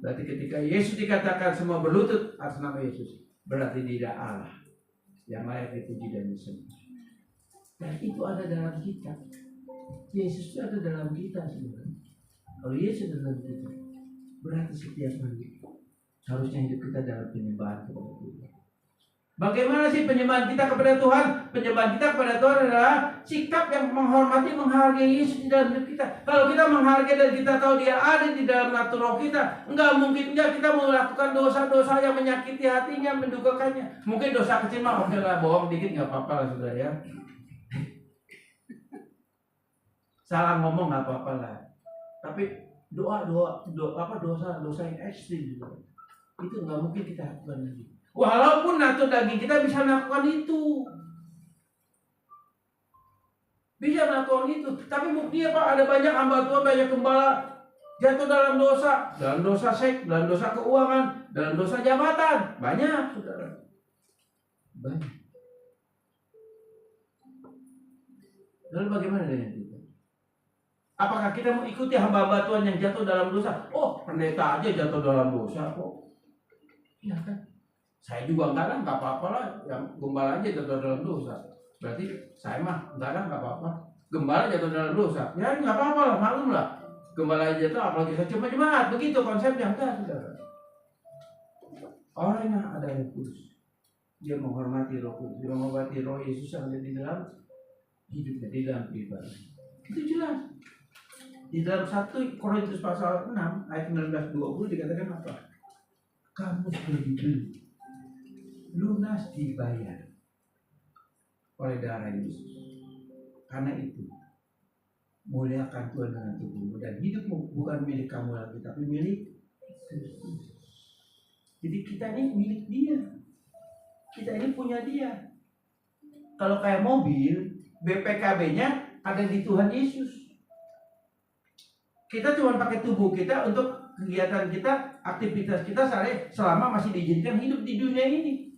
Berarti ketika Yesus dikatakan semua berlutut atas nama Yesus, berarti tidak Allah yang layak dipuji dan disembah. Dan itu ada dalam kita. Yesus itu ada dalam kita sebenarnya. Kalau Yesus ada dalam kita, berarti setiap hari harusnya hidup kita dalam penyembahan kepada Tuhan. Bagaimana sih penyembahan kita kepada Tuhan? Penyembahan kita kepada Tuhan adalah sikap yang menghormati, menghargai Yesus di dalam hidup kita. Kalau kita menghargai dan kita tahu Dia ada di dalam natur roh kita, enggak mungkin kita melakukan dosa-dosa yang menyakiti hatinya, mendukakannya. Mungkin dosa kecil mah oke lah, bohong dikit nggak apa-apa lah saudara ya. Salah ngomong nggak apa-apa lah. Tapi dosa yang ekstrim juga, itu nggak mungkin kita lakukan lagi. Walaupun natur daging kita bisa melakukan itu, tapi buktinya Pak, ada banyak hamba Tuhan, banyak gembala jatuh dalam dosa seks, dalam dosa keuangan, dalam dosa jabatan, banyak saudara, banyak. Lalu bagaimana dengan kita? Apakah kita mau ikuti hamba-hamba Tuhan yang jatuh dalam dosa? Oh, pendeta aja jatuh dalam dosa kok. Iya kan? Saya juga enggak apa-apa lah. Yang gembala aja jatuh dalam dosa. Berarti saya mah enggak apa-apa. Gembala jatuh dalam dosa. Ya enggak apa-apa lah, maklum lah. Gembala aja jatuh, apalagi saya cuma jemaat. Begitu konsepnya, enggak, saudara. Orang yang ada Roh Kudus, dia menghormati Roh Kudus, dia menghormati Roh Yesus yang ada di dalam hidupnya, di dalam pribadi. Itu jelas. Di dalam 1 Korintus pasal 6 ayat 19-20 dikatakan apa? Kamu sudah dibeli, lunas dibayar oleh darah Yesus. Karena itu, muliakan Tuhan dengan tubuhmu, dan hidupmu bukan milik kamu lagi, tapi milik Kristus. Jadi kita ini milik Dia. Kita ini punya Dia. Kalau kayak mobil, BPKB-nya ada di Tuhan Yesus. Kita cuma pakai tubuh kita untuk kegiatan kita, aktivitas kita sehari selama masih diizinkan hidup di dunia ini.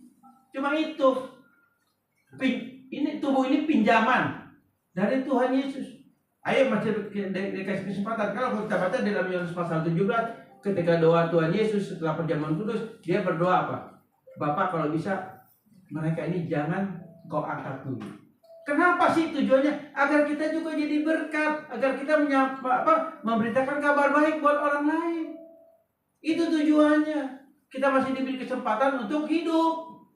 Cuma itu. Ini tubuh ini pinjaman dari Tuhan Yesus. Ayo masih dikasih kesempatan. Kalau kita baca dalam Yohanes pasal 17, ketika doa Tuhan Yesus setelah perjamuan kudus, dia berdoa apa? Bapa, kalau bisa mereka ini jangan kau angkat dulu. Kenapa sih tujuannya? Agar kita juga jadi berkat, agar kita memberitakan kabar baik buat orang lain. Itu tujuannya. Kita masih diberi kesempatan untuk hidup.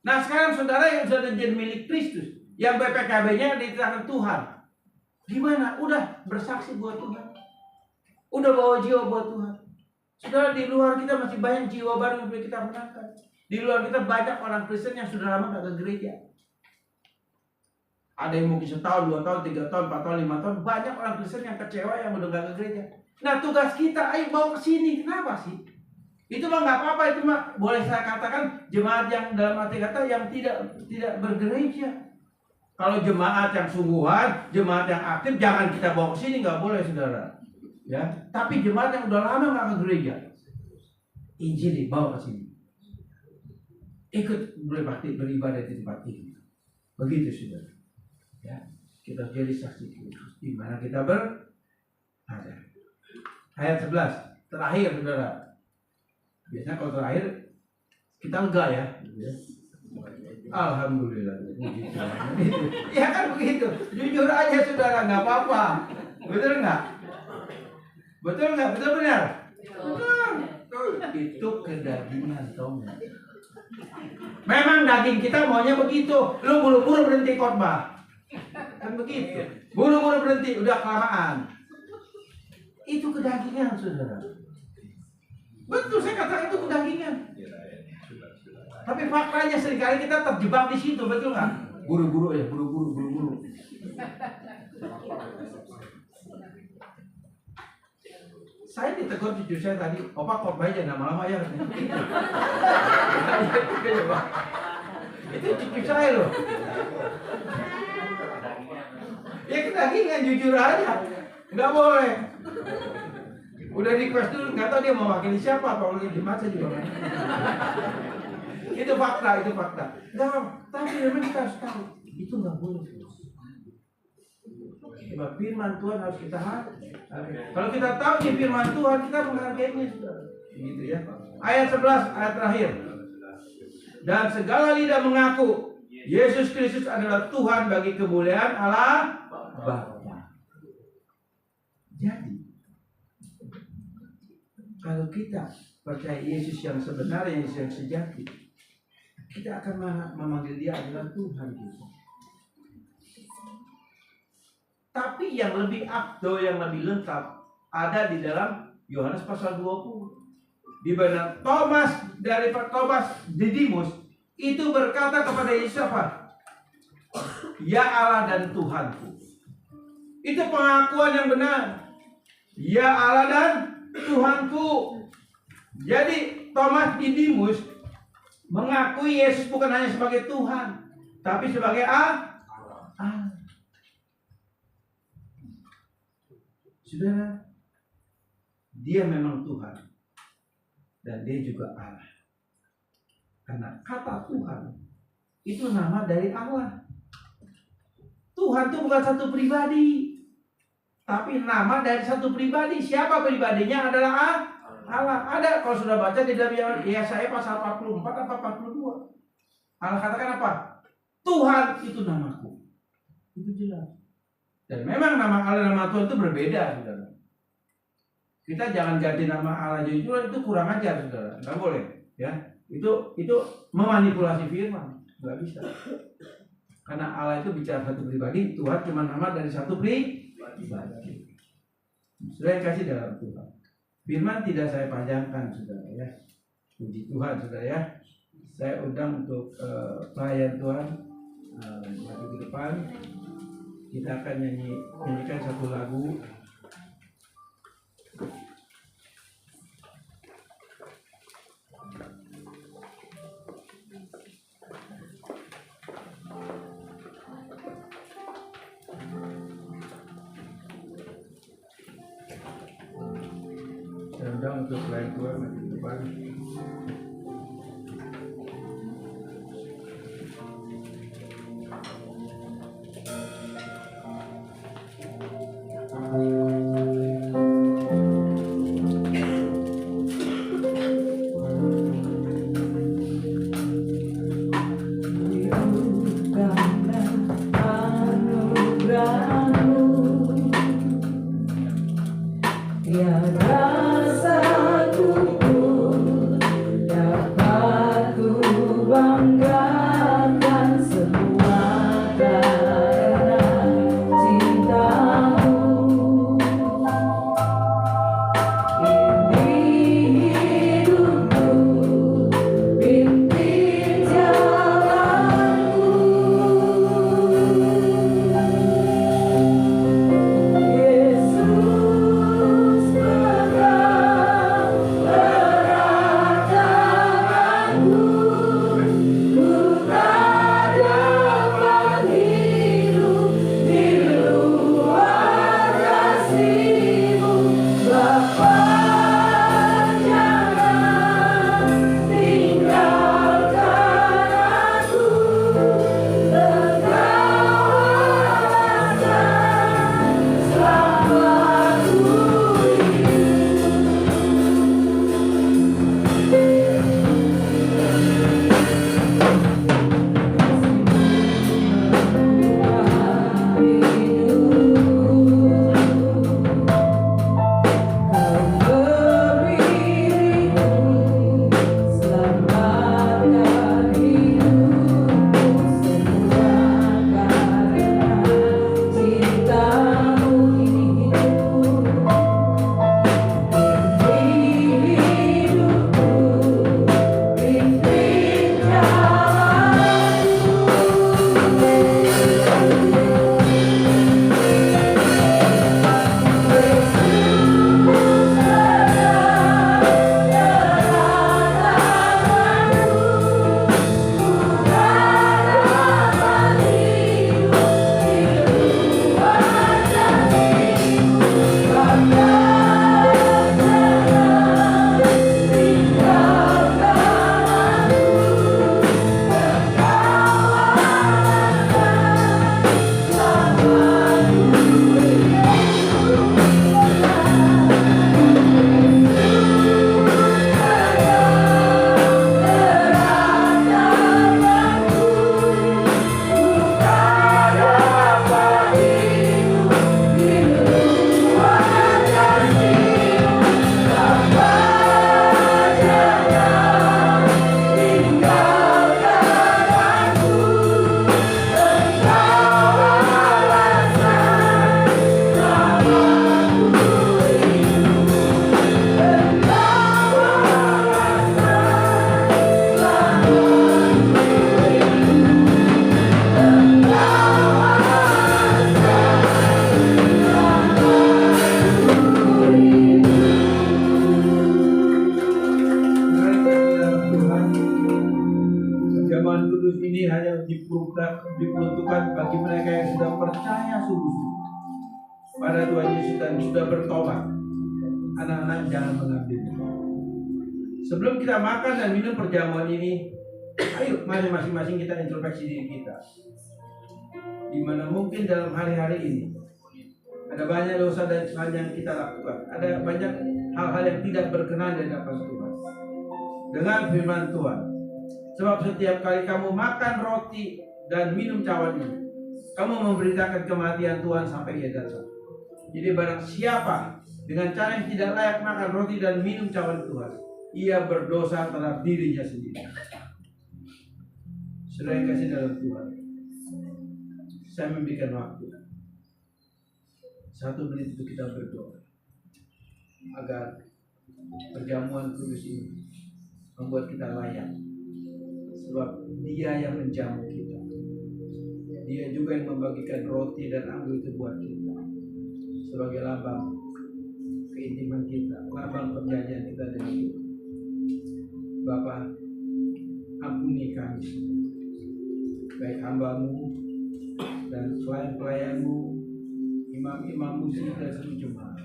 Nah sekarang saudara yang sudah jadi milik Kristus, yang BPKB-nya di tangan Tuhan, gimana? Udah bersaksi buat Tuhan, udah bawa jiwa buat Tuhan. Saudara, di luar kita masih banyak jiwa baru yang boleh kita menangkan. Di luar kita banyak orang Kristen yang sudah lama gak ke gereja. Ada yang mungkin 1 tahun, 2 tahun, 3 tahun, 4 tahun, 5 tahun. Banyak orang Kristen yang kecewa yang udah gak ke gereja. Nah tugas kita, ayo bawa ke sini. Kenapa sih? Itu mah nggak apa-apa, itu mah boleh saya katakan jemaat yang dalam arti kata yang tidak bergereja. Kalau jemaat yang sungguhan, jemaat yang aktif, jangan kita bawa ke sini, nggak boleh saudara. Ya, tapi jemaat yang udah lama nggak ke gereja, Injil dibawa ke sini. Ikut berbakti, beribadah di tempat ini. Begitu saudara. Ya, kita jadi saksi Kristus di mana kita berada. Ayat 11 terakhir saudara. Biasanya kalau terakhir kita lega ya. Alhamdulillah. Ya kan begitu. Jujur aja saudara, nggak apa-apa. Betul nggak? Betul nggak? Betul benar? Betul. Itu kedagingan tau nggak? Memang daging kita maunya begitu. Lu buru-buru berhenti khotbah. Kan begitu. Buru-buru berhenti, udah kelamaan. Itu kedagingan, saudara. Betul, saya katakan itu kedagingan. Tapi faktanya seringkali kita terjebak di situ, betul nggak? Buru-buru ya, buru-buru. Saya ditegur cucu saya tadi, opa khotbah aja lama-lama ya. Itu cucu saya loh. Ya kedagingan, jujur aja, nggak boleh. Udah request dulu, nggak tahu dia mau wakili siapa, kalau lagi jemaat saya juga nggak. Itu fakta. Nggak, tapi memang kita harus tahu, itu nggak boleh. Sebab firman Tuhan harus kita hargai. Kalau kita tahu di firman Tuhan, kita menghargainya, saudara. Gitu ya. Ayat 11, ayat terakhir. Dan segala lidah mengaku Yesus Kristus adalah Tuhan bagi kemuliaan Allah Bapa. Jadi, kalau kita percaya Yesus yang sebenarnya, Yesus yang sejati, kita akan memanggil dia adalah Tuhan kita. Tapi yang lebih abdo, yang lebih lengkap ada di dalam Yohanes pasal 20. Di mana Thomas Didimus itu berkata kepada Yesus apa? Ya Allah dan Tuhanku. Itu pengakuan yang benar. Ya Allah dan Tuhanku. Jadi Thomas Didimus mengakui Yesus bukan hanya sebagai Tuhan, tapi sebagai Allah. Saudara, dia memang Tuhan dan dia juga Allah. Karena kata Tuhan itu nama dari Allah. Tuhan itu bukan satu pribadi, tapi nama dari satu pribadi. Siapa pribadinya adalah Allah. Ada, kalau sudah baca di dalam Yesaya pasal 44 atau 42. Allah katakan apa? Tuhan itu namaku. Itu jelas. Dan memang nama Allah dan nama Tuhan itu berbeda, saudara. Kita jangan ganti nama Allah jujur, itu kurang ajar, saudara. Nggak boleh, ya. Itu memanipulasi firman, nggak bisa. Karena Allah itu bicara satu pribadi, Tuhan cuma nama dari satu pribadi. Sudah yang kasih dalam Tuhan. Firman tidak saya panjangkan, saudara, ya. Puji Tuhan, saudara, ya. Saya undang untuk pelayan Tuhan maju ke depan. Kita akan nyanyikan satu lagu. Saya undang untuk pelayan Tuhan maju ke depan. Tiada satu pun diperuntukkan bagi mereka yang sudah percaya sungguh-sungguh pada Tuhan Yesus dan sudah bertobat. Anak-anak jangan mengambilnya. Sebelum kita makan dan minum perjamuan ini, ayo mari masing-masing kita introspeksi diri kita. Di mana mungkin dalam hari-hari ini ada banyak dosa dan kesalahan yang kita lakukan. Ada banyak hal-hal yang tidak berkenan di hadapan Tuhan. Dengan firman Tuhan, sebab setiap kali kamu makan roti dan minum cawan ini, kamu memberitakan kematian Tuhan sampai Ia datang. Jadi barang siapa dengan cara yang tidak layak makan roti dan minum cawan Tuhan, ia berdosa terhadap dirinya sendiri. Saudara yang kasih dalam Tuhan, saya memberikan waktu 1 menit untuk kita berdoa agar perjamuan kudus ini membuat kita layak. Sebab Dia yang menjamu kita, Dia juga yang membagikan roti dan anggur itu buat kita sebagai lambang keintiman kita, lambang perjanjian kita dengan Tuhan. Bapa, ampuni kami, baik hamba-Mu dan pelayan-pelayan-Mu, imam-imam musik dan seluruh jemaat.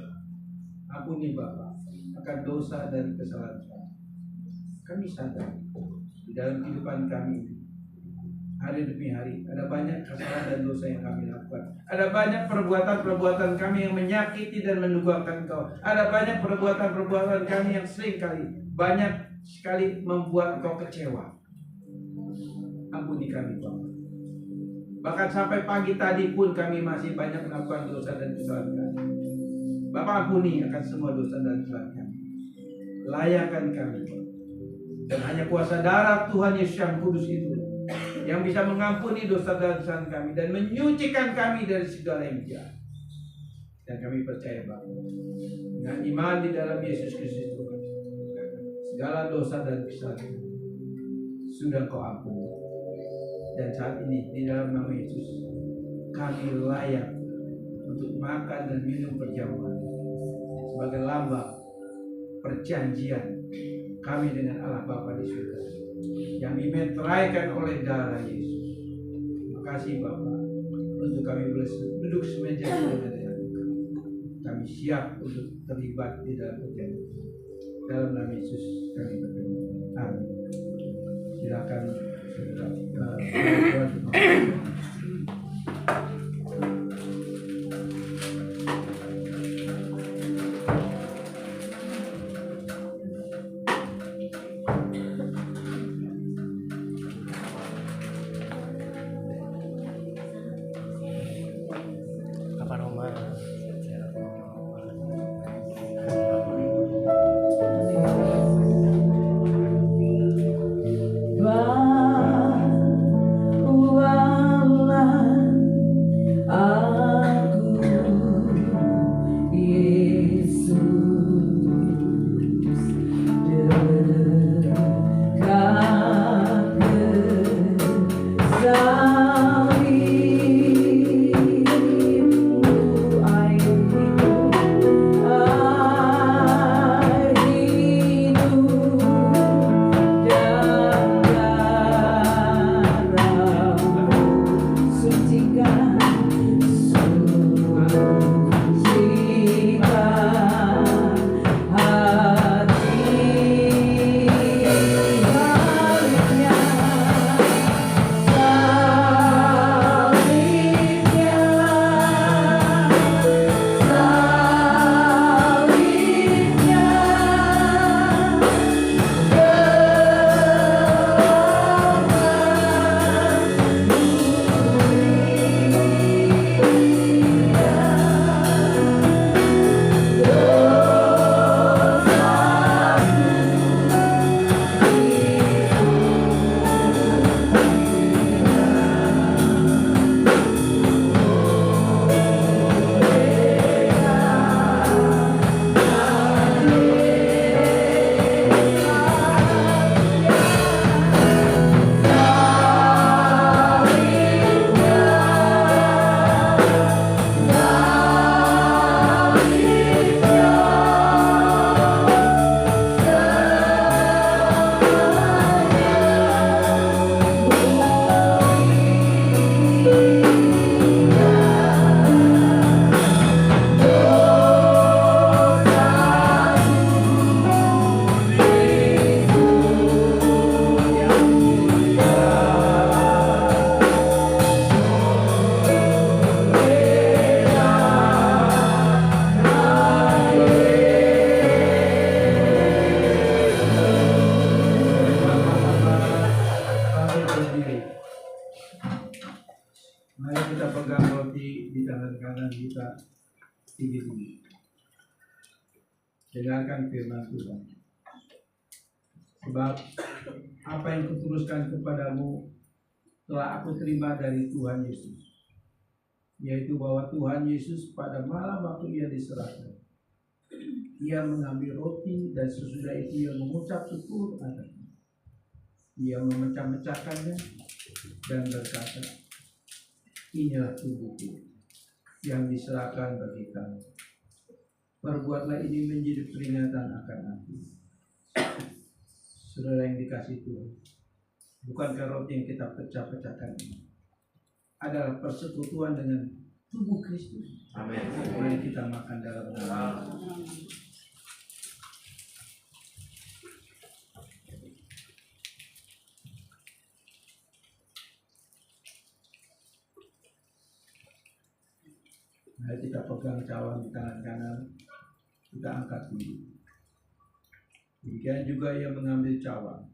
Ampuni Bapa akan dosa dan kesalahan kami. Kami sadar di dalam kehidupan kami hari demi hari ada banyak kesalahan dan dosa yang kami lakukan. Ada banyak perbuatan-perbuatan kami yang menyakiti dan mendukakan Engkau. Ada banyak perbuatan-perbuatan kami yang sering banyak sekali membuat Engkau kecewa. Ampuni kami Bapa. Bahkan sampai pagi tadi pun kami masih banyak melakukan dosa dan kesalahan kami. Bapa, ampuni akan semua dosa dan kesalahan kami. Layakan kami Bapa. Dan hanya kuasa darah Tuhan Yesus yang kudus itu yang bisa mengampuni dosa dan kesalahan kami dan menyucikan kami dari segala yang jahat. Dan kami percaya Bapa, dengan iman di dalam Yesus Kristus Tuhan, segala dosa dan kesalahan sudah Kau ampuni. Dan saat ini di dalam nama Yesus kami layak untuk makan dan minum perjamuan sebagai lambang perjanjian kami dengan Allah Bapa di surga yang dimeteraikan oleh darah Yesus. Terima kasih Bapa untuk kami boleh duduk semeja dengan Engkau. Kami siap untuk terlibat di dalam perjanjian. Dalam nama Yesus kami berdoa. Amin. Silakan Mari kita pegang roti di tangan kanan kita tinggi-tinggi. Dengarkan firman Tuhan. Sebab apa yang kutuliskan kepadamu telah aku terima dari Tuhan Yesus, yaitu bahwa Tuhan Yesus pada malam waktu ia diserahkan, ia mengambil roti dan sesudah itu ia mengucap syukur atasnya. Ia memecah-mecahkannya dan berkata, inilah tubuhku yang diserahkan bagi kamu. Perbuatlah ini menjadi peringatan akan aku. Saudara yang dikasihi Tuhan, bukankah roti yang kita pecah-pecahkan ini adalah persekutuan dengan tubuh Kristus? Amin. Mari kita makan dalam nama. Mari kita pegang cawan di tangan kanan, kita angkat dulu. Demikian juga ia mengambil cawan.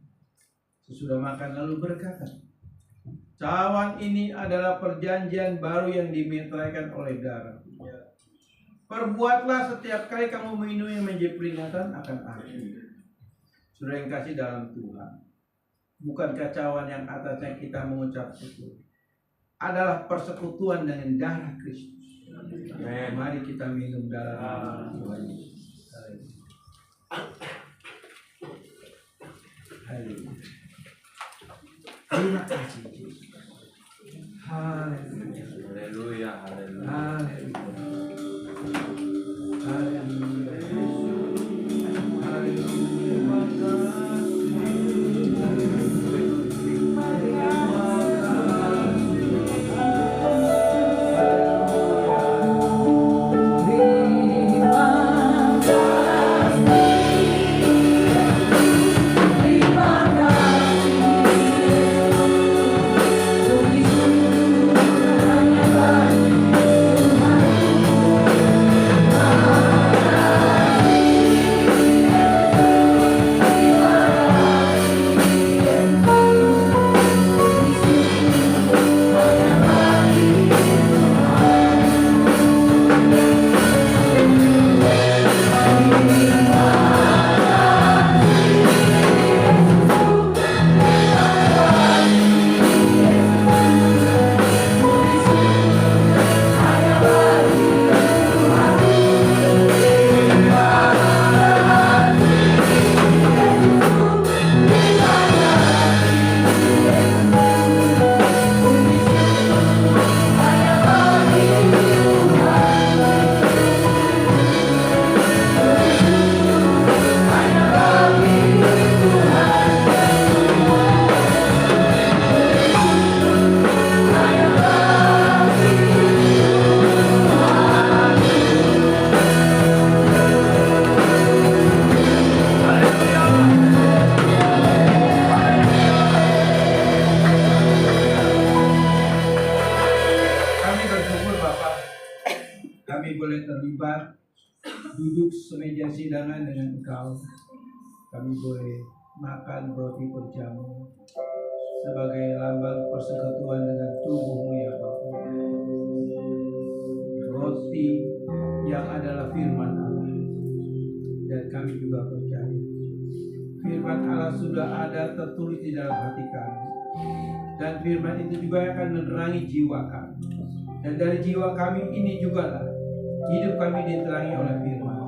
Sesudah makan lalu berkata, cawan ini adalah perjanjian baru yang dimeteraikan oleh darah. Perbuatlah setiap kali kamu minumnya menjadi peringatan akan aku. Saudara yang kasih dalam Tuhan, bukankah cawan yang atasnya kita mengucap syukur adalah persekutuan dengan darah Kristus? Amen. Mari kita minum dalam nama Tuhan Yesus. Haleluya. Terima kasih Yesus. Haleluya. Haleluya. Haleluya. Haleluya. Haleluya. Duduk semeja sidangan dengan Engkau, kami boleh makan roti berjamu sebagai lambang persekutuan dengan tubuh-Mu ya Bapa. Roti yang adalah firman Allah, dan kami juga percaya firman Allah sudah ada tertulis di dalam hati kami, dan firman itu juga akan menerangi jiwa kami, dan dari jiwa kami ini juga lah hidup kami diterangi oleh firman.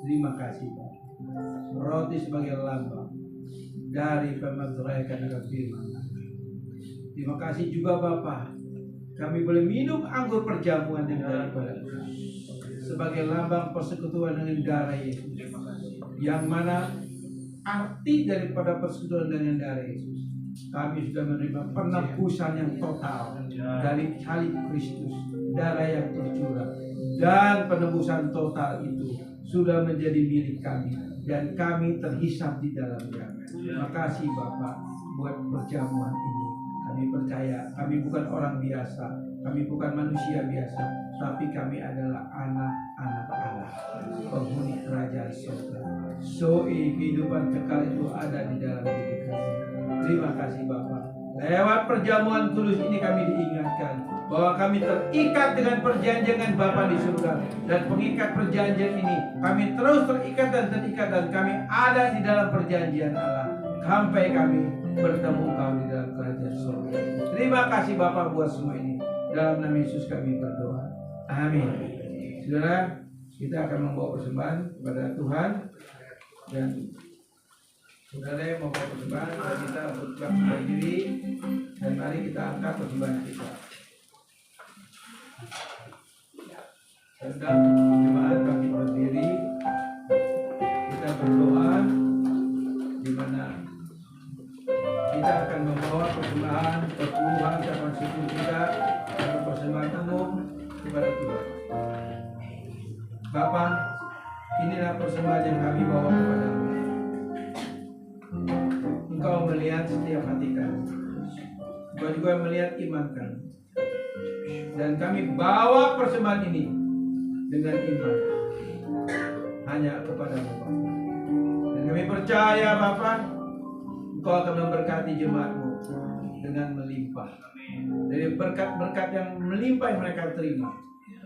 Terima kasih Bapak. Roti sebagai lambang dari pemeteraikan akan firman. Terima kasih juga Bapak, kami boleh minum anggur perjamuan yang daripada Tuhan sebagai lambang persekutuan dengan darah Yesus, yang mana arti daripada persekutuan dengan darah Yesus, kami sudah menerima penebusan yang total dari salib Kristus, darah yang tercurah dan penebusan total itu sudah menjadi milik kami dan kami terhisap di dalamnya. Makasih Bapak buat perjamuan ini. Kami percaya kami bukan orang biasa, kami bukan manusia biasa, tapi kami adalah anak-anak Allah, penghuni kerajaan surga. Kehidupan kekal itu ada di dalam diri kami. Terima kasih Bapak. Lewat perjamuan kudus ini kami diingatkan bahwa kami terikat dengan perjanjian Bapa di surga, dan pengikat perjanjian ini kami terus terikat dan kami ada di dalam perjanjian Allah sampai kami bertemu Kau di dalam kerajaan surga. Terima kasih Bapa buat semua ini. Dalam nama Yesus kami berdoa. Amin. Saudara, kita akan membawa persembahan kepada Tuhan, dan saudara yang membawa persembahan kita untuk berdiri, dan mari kita angkat persembahan kita. Sedang jemaat kami berdiri, kita berdoa, di mana kita akan membawa persembahan perpuluhan ucapan syukur kita dan persembahan umum kepada Tuhan. Bapa, inilah persembahan yang kami bawa kepadamu. Engkau melihat setiap hati kami. Engkau juga melihat iman kami. Dan kami bawa persembahan ini dengan iman hanya kepadamu, Bapa. Dan kami percaya Bapa, Engkau akan memberkati jemaat-Mu dengan melimpah. Dari berkat-berkat yang melimpah yang mereka terima,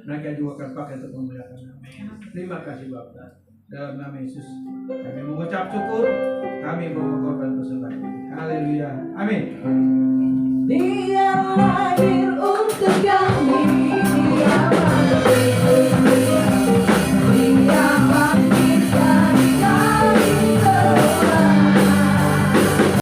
mereka juga akan pakai untuk memuliakan Nama. Terima kasih Bapa. Dalam nama Yesus kami mengucap syukur, kami berkorban persembahan. Haleluya. Amin. Biarlah